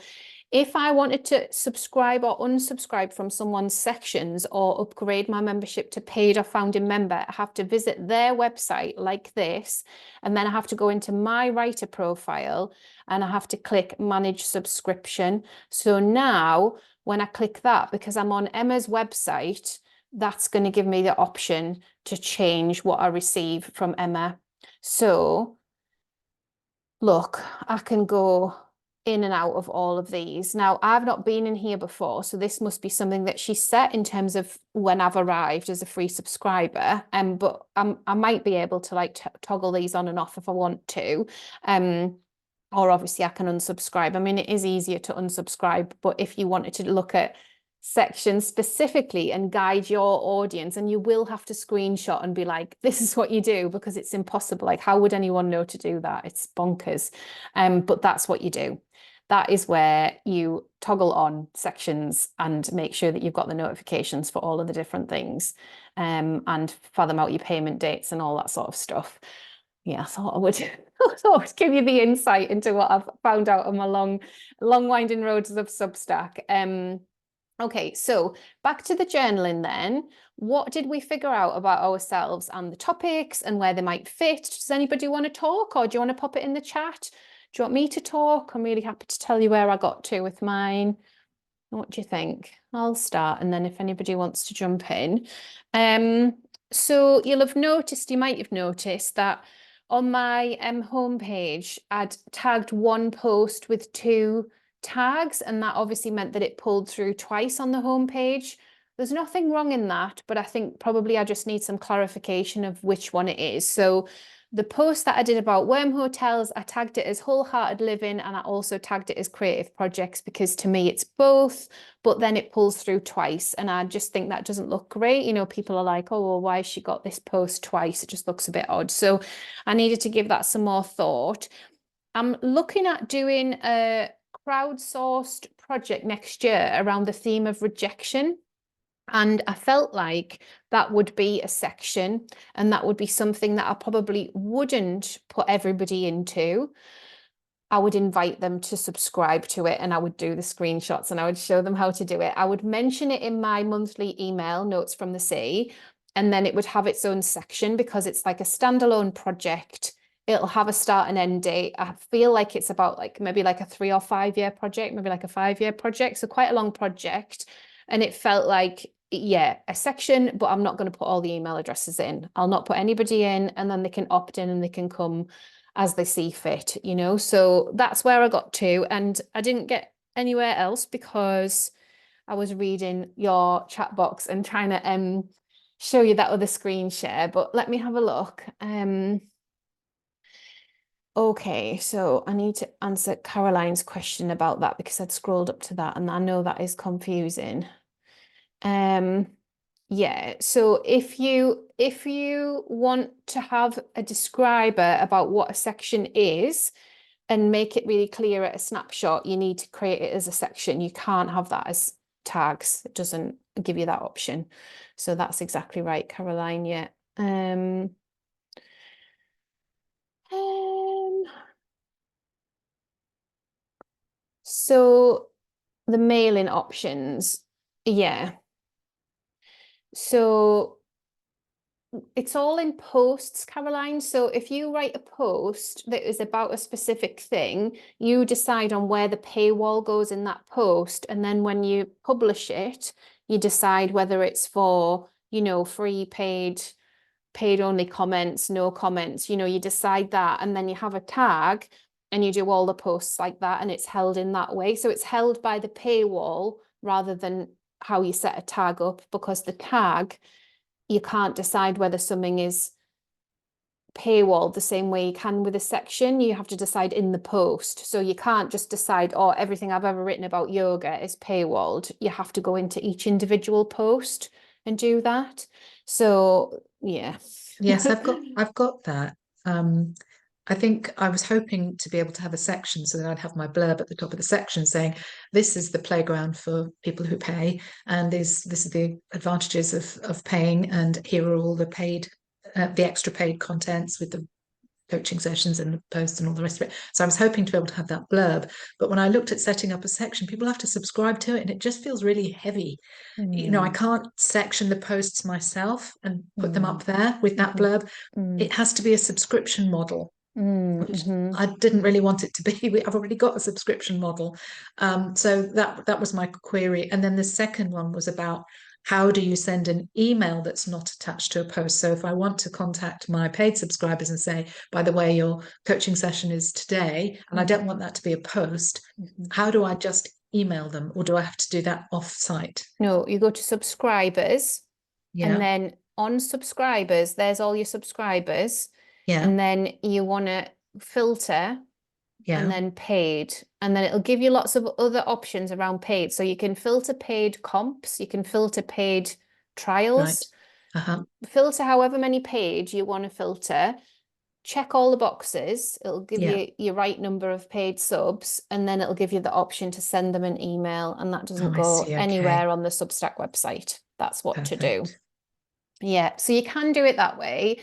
if I wanted to subscribe or unsubscribe from someone's sections or upgrade my membership to paid or founding member, I have to visit their website like this, and then I have to go into my writer profile and I have to click manage subscription. So now when I click that, because I'm on Emma's website, that's going to give me the option to change what I receive from Emma. So look, I can go in and out of all of these. Now, I've not been in here before, so this must be something that she set in terms of when I've arrived as a free subscriber. But I might be able to like toggle these on and off if I want to. Or obviously I can unsubscribe. I mean, it is easier to unsubscribe, but if you wanted to look at sections specifically and guide your audience, and you will have to screenshot and be like, this is what you do, because it's impossible. Like, how would anyone know to do that? It's bonkers. But that's what you do. That is where you toggle on sections and make sure that you've got the notifications for all of the different things, and fathom out your payment dates and all that sort of stuff. Yeah, I thought I would give you the insight into what I've found out on my long winding roads of Substack. Okay, so back to the journaling then. What did we figure out about ourselves and the topics and where they might fit? Does anybody want to talk, or do you want to pop it in the chat? Do you want me to talk? I'm really happy to tell you where I got to with mine. What do you think? I'll start, and then if anybody wants to jump in. So you'll have noticed, you might have noticed that on my homepage, I'd tagged one post with 2 tags, and that obviously meant that it pulled through twice on the homepage. There's nothing wrong in that, but I think probably I just need some clarification of which one it is. So the post that I did about worm hotels, I tagged it as wholehearted living, and I also tagged it as creative projects, because to me it's both, but then it pulls through twice. And I just think that doesn't look great. You know, people are like, oh, well, why has she got this post twice? It just looks a bit odd. So I needed to give that some more thought. I'm looking at doing a crowdsourced project next year around the theme of rejection. And I felt like that would be a section, and that would be something that I probably wouldn't put everybody into. I would invite them to subscribe to it, and I would do the screenshots and I would show them how to do it. I would mention it in my monthly email, Notes from the Sea, and then it would have its own section because it's like a standalone project. It'll have a start and end date. I feel like it's about like maybe like a 3 or 5 year project, maybe like a 5-year project. So quite a long project. And it felt like, yeah, a section, but I'm not going to put all the email addresses in. I'll not put anybody in, and then they can opt in and they can come as they see fit, you know. So that's where I got to, and I didn't get anywhere else because I was reading your chat box and trying to show you that other screen share. But let me have a look. Okay, so I need to answer Caroline's question about that, because I'd scrolled up to that and I know that is confusing. Yeah, so if you want to have a describer about what a section is and make it really clear at a snapshot, you need to create it as a section. You can't have that as tags. It doesn't give you that option. So that's exactly right, Caroline. Yeah. So the mailing options, Yeah. So it's all in posts, Caroline. So if you write a post that is about a specific thing, you decide on where the paywall goes in that post. And then when you publish it, you decide whether it's for, free, paid only comments, no comments, you decide that. And then you have a tag and you do all the posts like that, and it's held in that way. So it's held by the paywall rather than how you set a tag up, because the tag, you can't decide whether something is paywall the same way you can with a section. You have to decide in the post. So you can't just decide, oh, everything I've ever written about yoga is paywalled. You have to go into each individual post and do that. So yeah. Yes, I've got that. I think I was hoping to be able to have a section so that I'd have my blurb at the top of the section saying, this is the playground for people who pay, and this is the advantages of paying, and here are all the extra paid contents with the coaching sessions and the posts and all the rest of it. So I was hoping to be able to have that blurb. But when I looked at setting up a section, people have to subscribe to it, and it just feels really heavy. I can't section the posts myself and put them up there with that blurb. It has to be a subscription model, which I didn't really want it to be. I've already got a subscription model. So that was my query. And then the second one was about, how do you send an email that's not attached to a post? So if I want to contact my paid subscribers and say, by the way, your coaching session is today, and I don't want that to be a post, how do I just email them, or do I have to do that off-site? No, you go to subscribers, and then on subscribers, there's all your subscribers. And then you want to filter and then paid, and then it'll give you lots of other options around paid. So you can filter paid comps, you can filter paid trials, filter however many paid you want to filter, check all the boxes. It'll give you your right number of paid subs, and then it'll give you the option to send them an email, and that doesn't go anywhere on the Substack website. That's what to do. Yeah, so you can do it that way.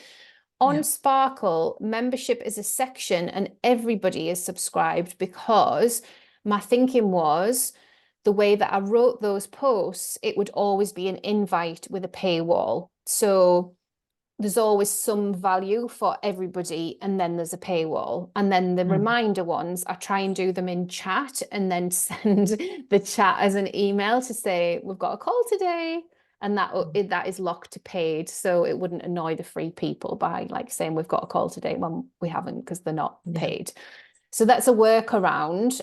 On Sparkle, membership is a section and everybody is subscribed, because my thinking was, the way that I wrote those posts, it would always be an invite with a paywall. So there's always some value for everybody, and then there's a paywall. And then the reminder ones, I try and do them in chat and then send the chat as an email to say, we've got a call today. And that is locked to paid, so it wouldn't annoy the free people by saying we've got a call today when we haven't, because they're not paid. So that's a workaround.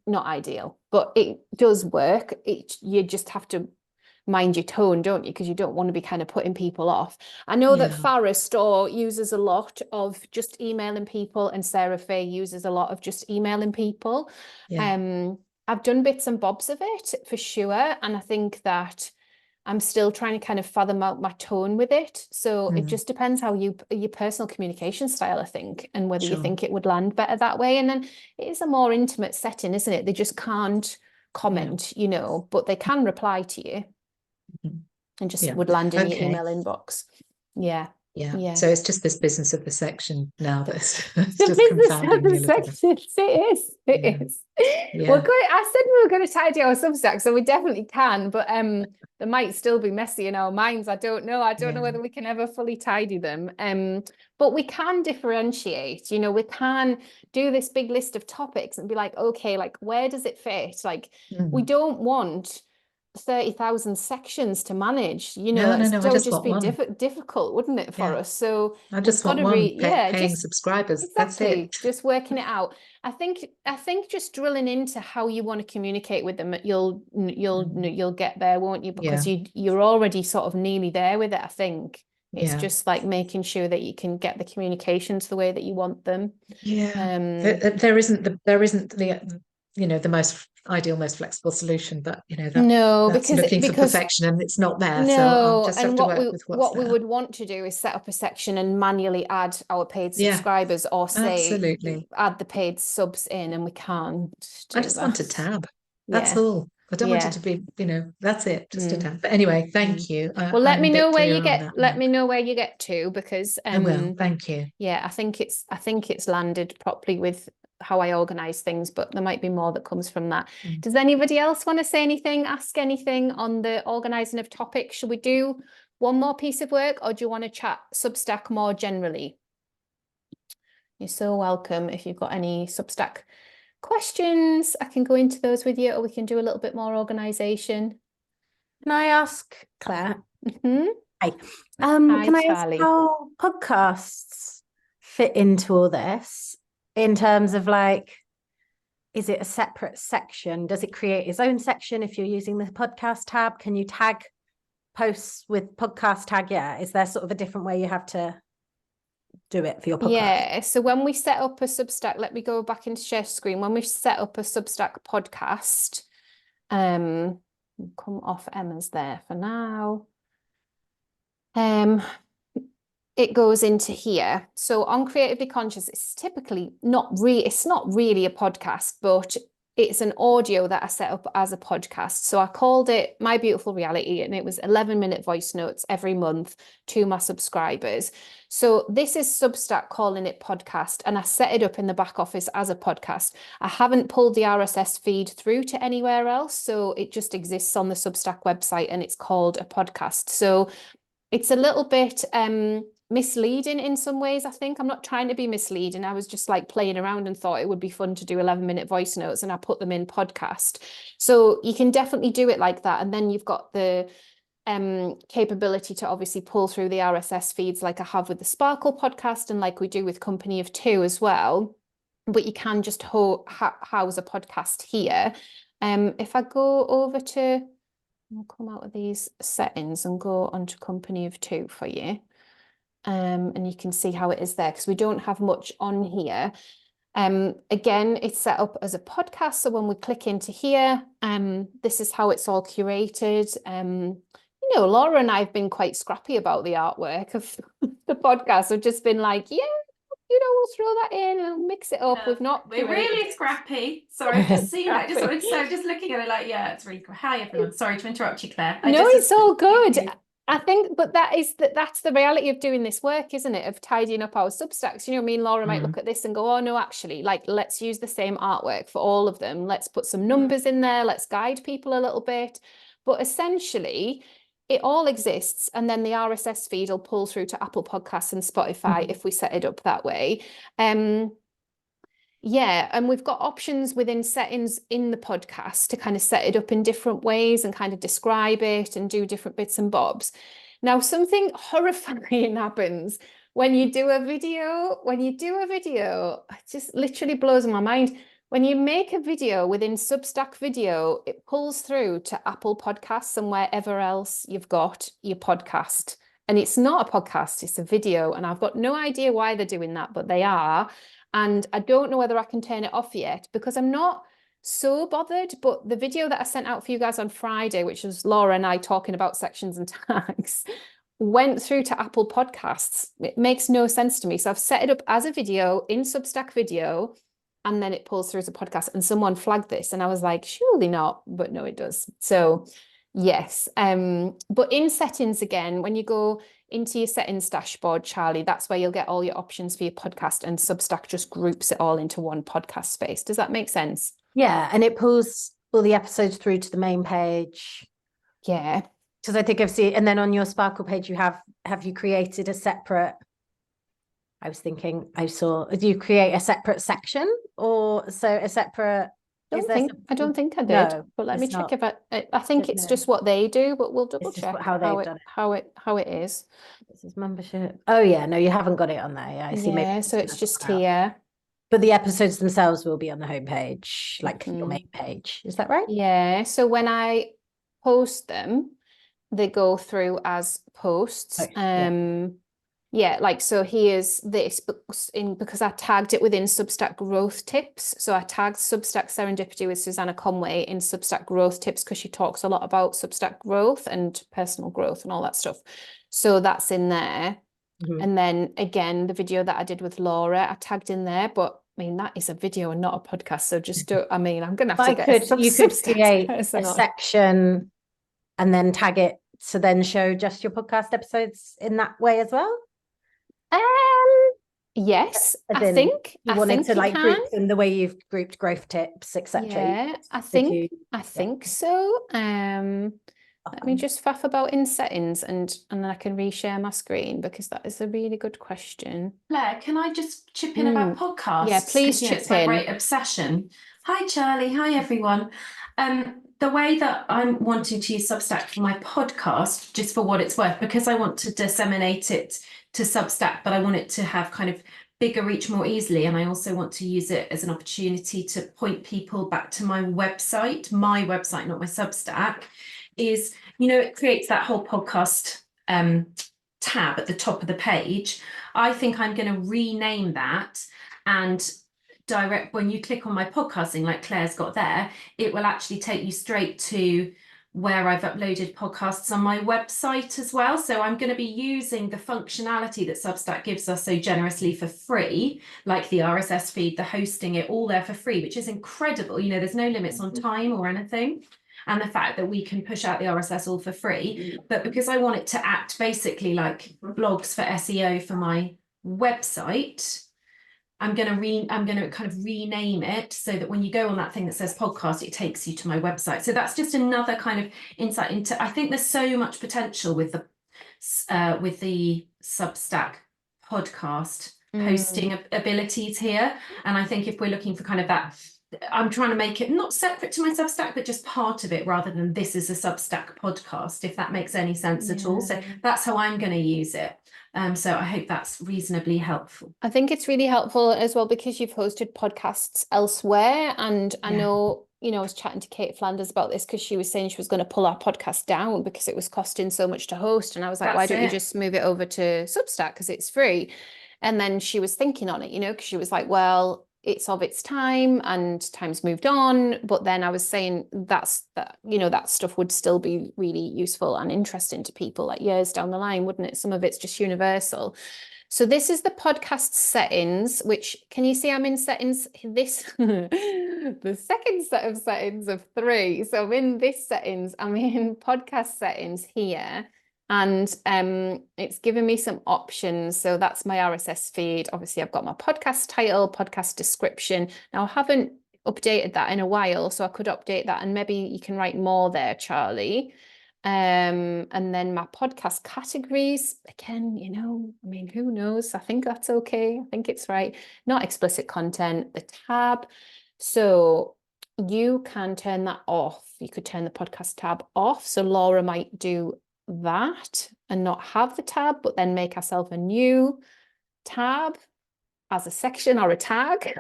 Not ideal, but it does work. You just have to mind your tone, don't you? Because you don't want to be kind of putting people off. I know that Farah Store uses a lot of just emailing people, and Sarah Faye uses a lot of just emailing people. I've done bits and bobs of it for sure, and I think that I'm still trying to kind of fathom out my tone with it. So it just depends how your personal communication style, I think, and whether you think it would land better that way. And then it is a more intimate setting, isn't it? They just can't comment, but they can reply to you and just would land in your email inbox. Yeah. So it's just this business of the section now that's it's just confounding me a little bit. It is. Well, good. I said we were going to tidy our Substack, so we definitely can, but there might still be messy in our minds. I don't know. I don't know whether we can ever fully tidy them. But we can differentiate. We can do this big list of topics and be like, okay, where does it fit? We don't want 30,000 sections to manage, it would just be difficult, wouldn't it, for us? So I just want paying subscribers. Exactly. That's it. Just working it out. I think just drilling into how you want to communicate with them, you'll get there, won't you? Because you're already sort of nearly there with it. I think it's just making sure that you can get the communications the way that you want them. There isn't the most ideal, most flexible solution, but that's looking for perfection, and it's not there. So I'll just have to work with what we would want to do is set up a section and manually add our paid subscribers, or say add the paid subs in, and we can't. I just want a tab. That's all. I don't want it to be, that's it, just a tab. But anyway, thank you. Well, let me know where you get. Let me know where you get to, because I will. Thank you. Yeah, I think it's landed properly with how I organize things, but there might be more that comes from that. Does anybody else want to say anything, ask anything on the organizing of topics? Should we do one more piece of work, or do you want to chat Substack more generally? You're so welcome. If you've got any Substack questions, I can go into those with you, or we can do a little bit more organization. Can I ask Claire? Mm-hmm. Hi. Hi, Can I Charlie. ask how podcasts fit into all this in terms of like, is it a separate section? Does it create its own section if you're using the podcast tab? Can you tag posts with podcast tag? Yeah. Is there sort of a different way you have to do it for your podcast? Yeah, so when we set up a Substack, let me go back into share screen. When we set up a Substack podcast, come off Emma's there for now. It goes into here. So on Creatively Conscious, it's typically it's not really a podcast, but it's an audio that I set up as a podcast. So I called it My Beautiful Reality, and it was 11-minute voice notes every month to my subscribers. So this is Substack calling it podcast, and I set it up in the back office as a podcast. I haven't pulled the RSS feed through to anywhere else, so it just exists on the Substack website, and it's called a podcast. So it's a little bit misleading in some ways, I think. I'm not trying to be misleading. I was just like playing around and thought it would be fun to do 11-minute voice notes, and I put them in podcast. So you can definitely do it like that. And then you've got the capability to obviously pull through the RSS feeds like I have with the Sparkle podcast and like we do with Company of Two as well. But you can just house a podcast here. If I go over to, I'll come out of these settings and go onto Company of Two for you. And you can see how it is there, because we don't have much on here. Again, it's set up as a podcast. So when we click into here, this is how it's all curated. You know, Laura and I have been quite scrappy about the artwork of the podcast. We've just been like, yeah, you know, we'll throw that in and mix it up. We've not. We're really scrappy. Sorry, I've just seen that. Just looking at it like, yeah, it's really cool. Hi, everyone. Sorry to interrupt you, Claire. No, it's all good. I think, but that's the reality of doing this work, isn't it? Of tidying up our Substacks. You know, me and Laura might look at this and go, oh no, actually, like, let's use the same artwork for all of them. Let's put some numbers in there. Let's guide people a little bit. But essentially, it all exists. And then the RSS feed will pull through to Apple Podcasts and Spotify if we set it up that way. Yeah, and we've got options within settings in the podcast to kind of set it up in different ways and kind of describe it and do different bits and bobs. Now, something horrifying happens when you do a video. It just literally blows my mind. When you make a video within Substack Video, it pulls through to Apple Podcasts and wherever else you've got your podcast. And it's not a podcast, it's a video. And I've got no idea why they're doing that, but they are. And I don't know whether I can turn it off yet, because I'm not so bothered. But the video that I sent out for you guys on Friday, which was Laura and I talking about sections and tags, went through to Apple Podcasts. It makes no sense to me. So I've set it up as a video in Substack Video, and then it pulls through as a podcast. And someone flagged this, and I was like, surely not. But no, it does. So yes. But in settings again, when you go into your settings dashboard, Charlie, that's where you'll get all your options for your podcast, and Substack just groups it all into one podcast space. Does that make sense? Yeah, and it pulls all the episodes through to the main page. Yeah. Because I think I've seen, and then on your Sparkle page, you have you created a separate, I was thinking, do you create a separate section, or so a separate? I don't think I did, no, but let me check not. if I think it's just what they do, but we'll double check how they've done it. How it is. This is membership. Oh yeah, no, you haven't got it on there. Yeah, I see. Yeah, so it's just here. But the episodes themselves will be on the homepage, like your main page. Is that right? Yeah. So when I post them, they go through as posts. Yeah, like, so here's this because I tagged it within Substack Growth Tips. So I tagged Substack Serendipity with Susanna Conway in Substack Growth Tips, because she talks a lot about Substack growth and personal growth and all that stuff. So that's in there. And then again, the video that I did with Laura, I tagged in there, but I mean, that is a video and not a podcast. So just don't, I mean, I'm going to have to get you could create a section and then tag it to then show just your podcast episodes in that way as well. Yes, As I in, think you I wanted think to you like can. group them the way you've grouped growth tips, etc. Yeah, I Did think you? I think so. Let me just faff about in settings and then I can reshare my screen because that is a really good question. Claire, can I just chip in about podcasts? Yeah, please 'Cause, you know, chip it's my in. great obsession. Hi, Charlie. Hi, everyone. The way that I'm wanting to use Substack for my podcast, just for what it's worth, because I want to disseminate it to Substack, but I want it to have kind of bigger reach more easily. And I also want to use it as an opportunity to point people back to my website, not my Substack, is, you know, it creates that whole podcast tab at the top of the page. I think I'm going to rename that, and direct, when you click on my podcasting like Claire's got there, it will actually take you straight to where I've uploaded podcasts on my website as well. So I'm going to be using the functionality that Substack gives us so generously for free, like the RSS feed, the hosting, it all there for free, which is incredible. You know, there's no limits on time or anything. And the fact that we can push out the RSS all for free. But because I want it to act basically like blogs for SEO for my website, I'm going to kind of rename it so that when you go on that thing that says podcast, it takes you to my website. So that's just another kind of insight into, I think there's so much potential with the Substack podcast posting abilities here. And I think if we're looking for kind of that, I'm trying to make it not separate to my Substack, but just part of it rather than this is a Substack podcast, if that makes any sense at all. So that's how I'm going to use it. So I hope that's reasonably helpful. I think it's really helpful as well because you've hosted podcasts elsewhere. And I know, you know, I was chatting to Kate Flanders about this because she was saying she was going to pull our podcast down because it was costing so much to host. And I was like, why don't you just move it over to Substack because it's free? And then she was thinking on it, you know, because she was like, well, it's of its time and time's moved on. But then I was saying that, you know, that stuff would still be really useful and interesting to people like years down the line, wouldn't it? Some of it's just universal. So this is the podcast settings, which can you see I'm in settings, this, the second set of settings of 3. So I'm in this settings, I'm in podcast settings here. And it's given me some options. So that's my RSS feed. Obviously, I've got my podcast title, podcast description. Now, I haven't updated that in a while, so I could update that and maybe you can write more there, Charlie. And then my podcast categories, again, you know, I mean, who knows? I think that's okay. I think it's right. Not explicit content, the tab. So you can turn that off. You could turn the podcast tab off. So Laura might do that and not have the tab, but then make ourselves a new tab as a section or a tag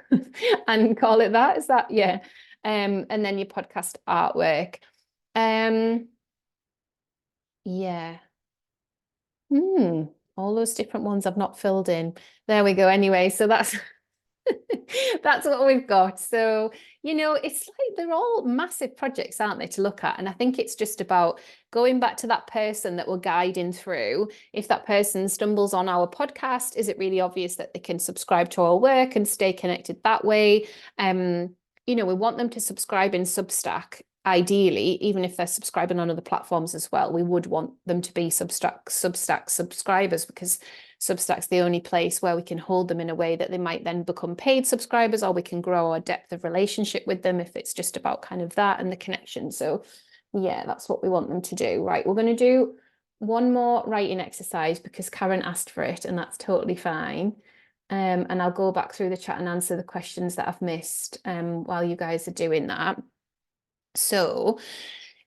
and call it that. Is that, yeah. And then your podcast artwork. Yeah. All those different ones I've not filled in. There we go. Anyway, so that's that's what we've got. So, you know, it's like they're all massive projects, aren't they, to look at? And I think it's just about going back to that person that we're guiding through. If that person stumbles on our podcast, is it really obvious that they can subscribe to our work and stay connected that way? You know, we want them to subscribe in Substack. Ideally, even if they're subscribing on other platforms as well, we would want them to be Substack subscribers because Substack's the only place where we can hold them in a way that they might then become paid subscribers, or we can grow our depth of relationship with them if it's just about kind of that and the connection. So yeah, that's what we want them to do. Right, we're going to do one more writing exercise because Karen asked for it and that's totally fine. And I'll go back through the chat and answer the questions that I've missed while you guys are doing that. So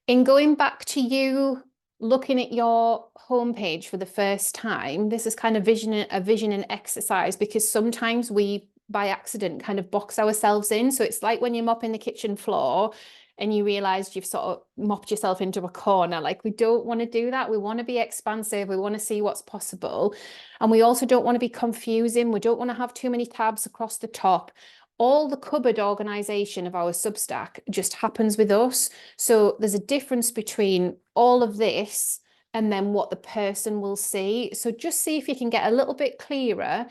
in going back to you looking at your homepage for the first time, this is kind of a visioning exercise because sometimes we by accident kind of box ourselves in. So it's like when you're mopping the kitchen floor and you realize you've sort of mopped yourself into a corner. Like we don't want to do that. We want to be expansive. We want to see what's possible. And we also don't want to be confusing. We don't want to have too many tabs across the top. All the cupboard organization of our Substack just happens with us. So there's a difference between all of this and then what the person will see. So just see if you can get a little bit clearer.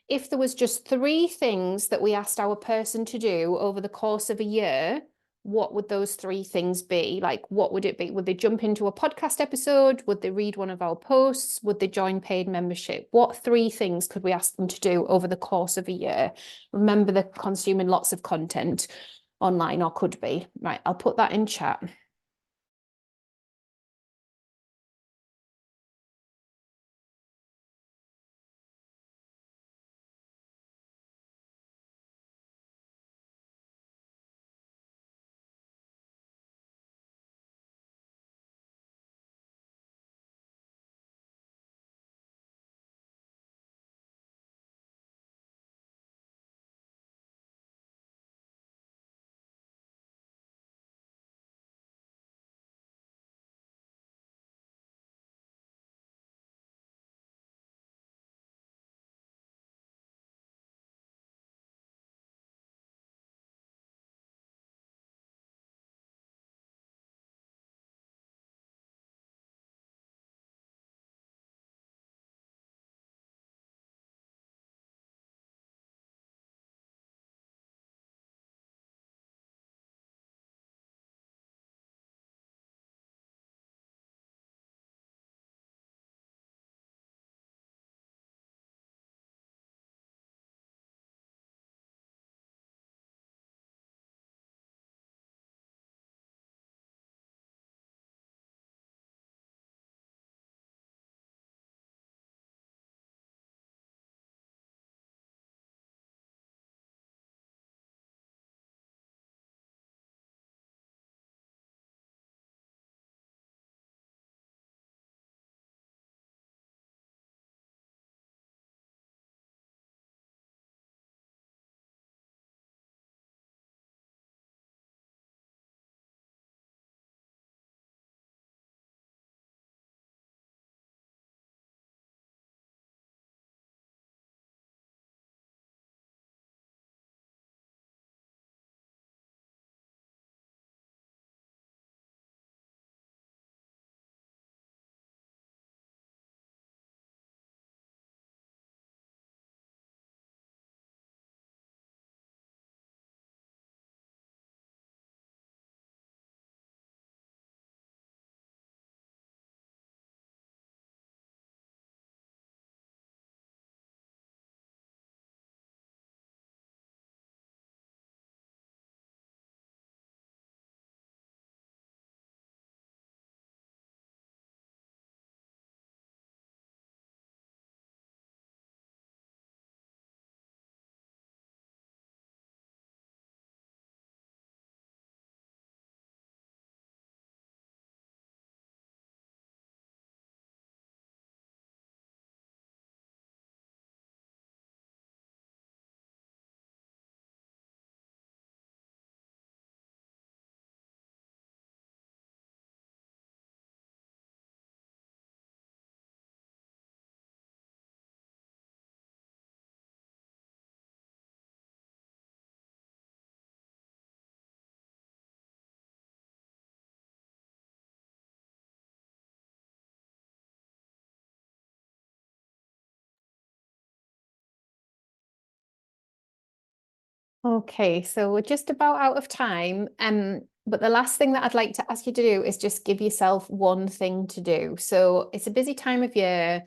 If there was just 3 things that we asked our person to do over the course of a year, what would those 3 things be? Like, what would it be? Would they jump into a podcast episode? Would they read one of our posts? Would they join paid membership? What 3 things could we ask them to do over the course of a year? Remember, they're consuming lots of content online, or could be. Right, I'll put that in chat. Okay, so we're just about out of time. But the last thing that I'd like to ask you to do is just give yourself one thing to do. So it's a busy time of year.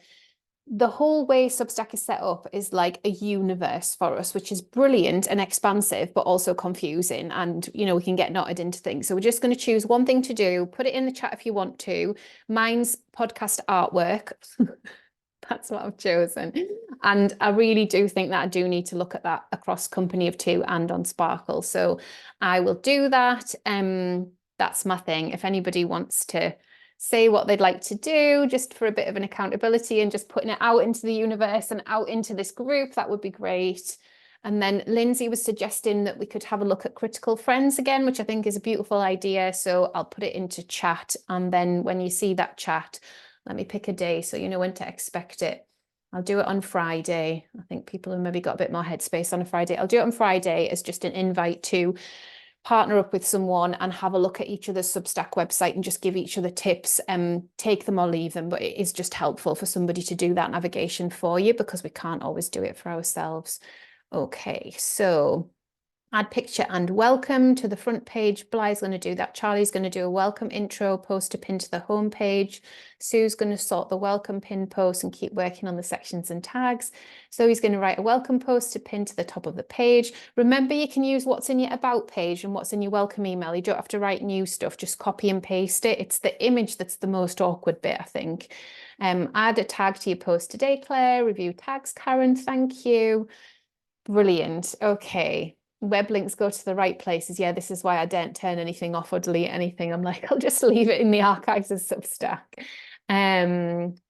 The whole way Substack is set up is like a universe for us, which is brilliant and expansive, but also confusing. And, you know, we can get knotted into things. So we're just going to choose one thing to do. Put it in the chat if you want to. Mine's podcast artwork. That's what I've chosen. And I really do think that I do need to look at that across Company of Two and on Sparkle. So I will do that. That's my thing. If anybody wants to say what they'd like to do, just for a bit of an accountability and just putting it out into the universe and out into this group, that would be great. And then Lindsay was suggesting that we could have a look at Critical Friends again, which I think is a beautiful idea. So I'll put it into chat. And then when you see that chat, let me pick a day so you know when to expect it. I'll do it on Friday. I think people have maybe got a bit more headspace on a Friday. I'll do it on Friday as just an invite to partner up with someone and have a look at each other's Substack website and just give each other tips, take them or leave them. But it is just helpful for somebody to do that navigation for you because we can't always do it for ourselves. Okay, so Add picture and welcome to the front page. Bly's going to do that. Charlie's going to do a welcome intro, post a pin to the home page. Sue's going to sort the welcome pin post and keep working on the sections and tags. So he's going to write a welcome post to pin to the top of the page. Remember, you can use what's in your about page and what's in your welcome email. You don't have to write new stuff, just copy and paste it. It's the image that's the most awkward bit, I think. Add a tag to your post today, Claire. Review tags, Karen. Thank you. Brilliant. Okay. Web links go to the right places. Yeah, this is why I don't turn anything off or delete anything. I'm like, I'll just leave it in the archives as Substack.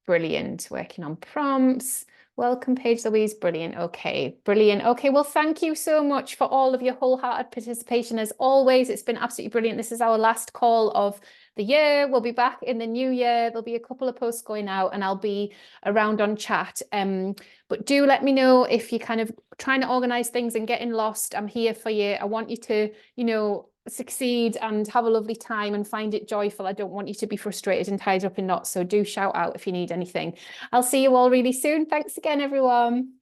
Brilliant. Working on prompts. Welcome page, Louise. Brilliant. Okay, brilliant. Okay, well, thank you so much for all of your wholehearted participation. As always, it's been absolutely brilliant. This is our last call of the year. We'll be back in the new year. There'll be a couple of posts going out and I'll be around on chat. But do let me know if you're kind of trying to organize things and getting lost. I'm here for you. I want you to, you know, succeed and have a lovely time and find it joyful. I don't want you to be frustrated and tied up in knots. So do shout out if you need anything. I'll see you all really soon. Thanks again, everyone.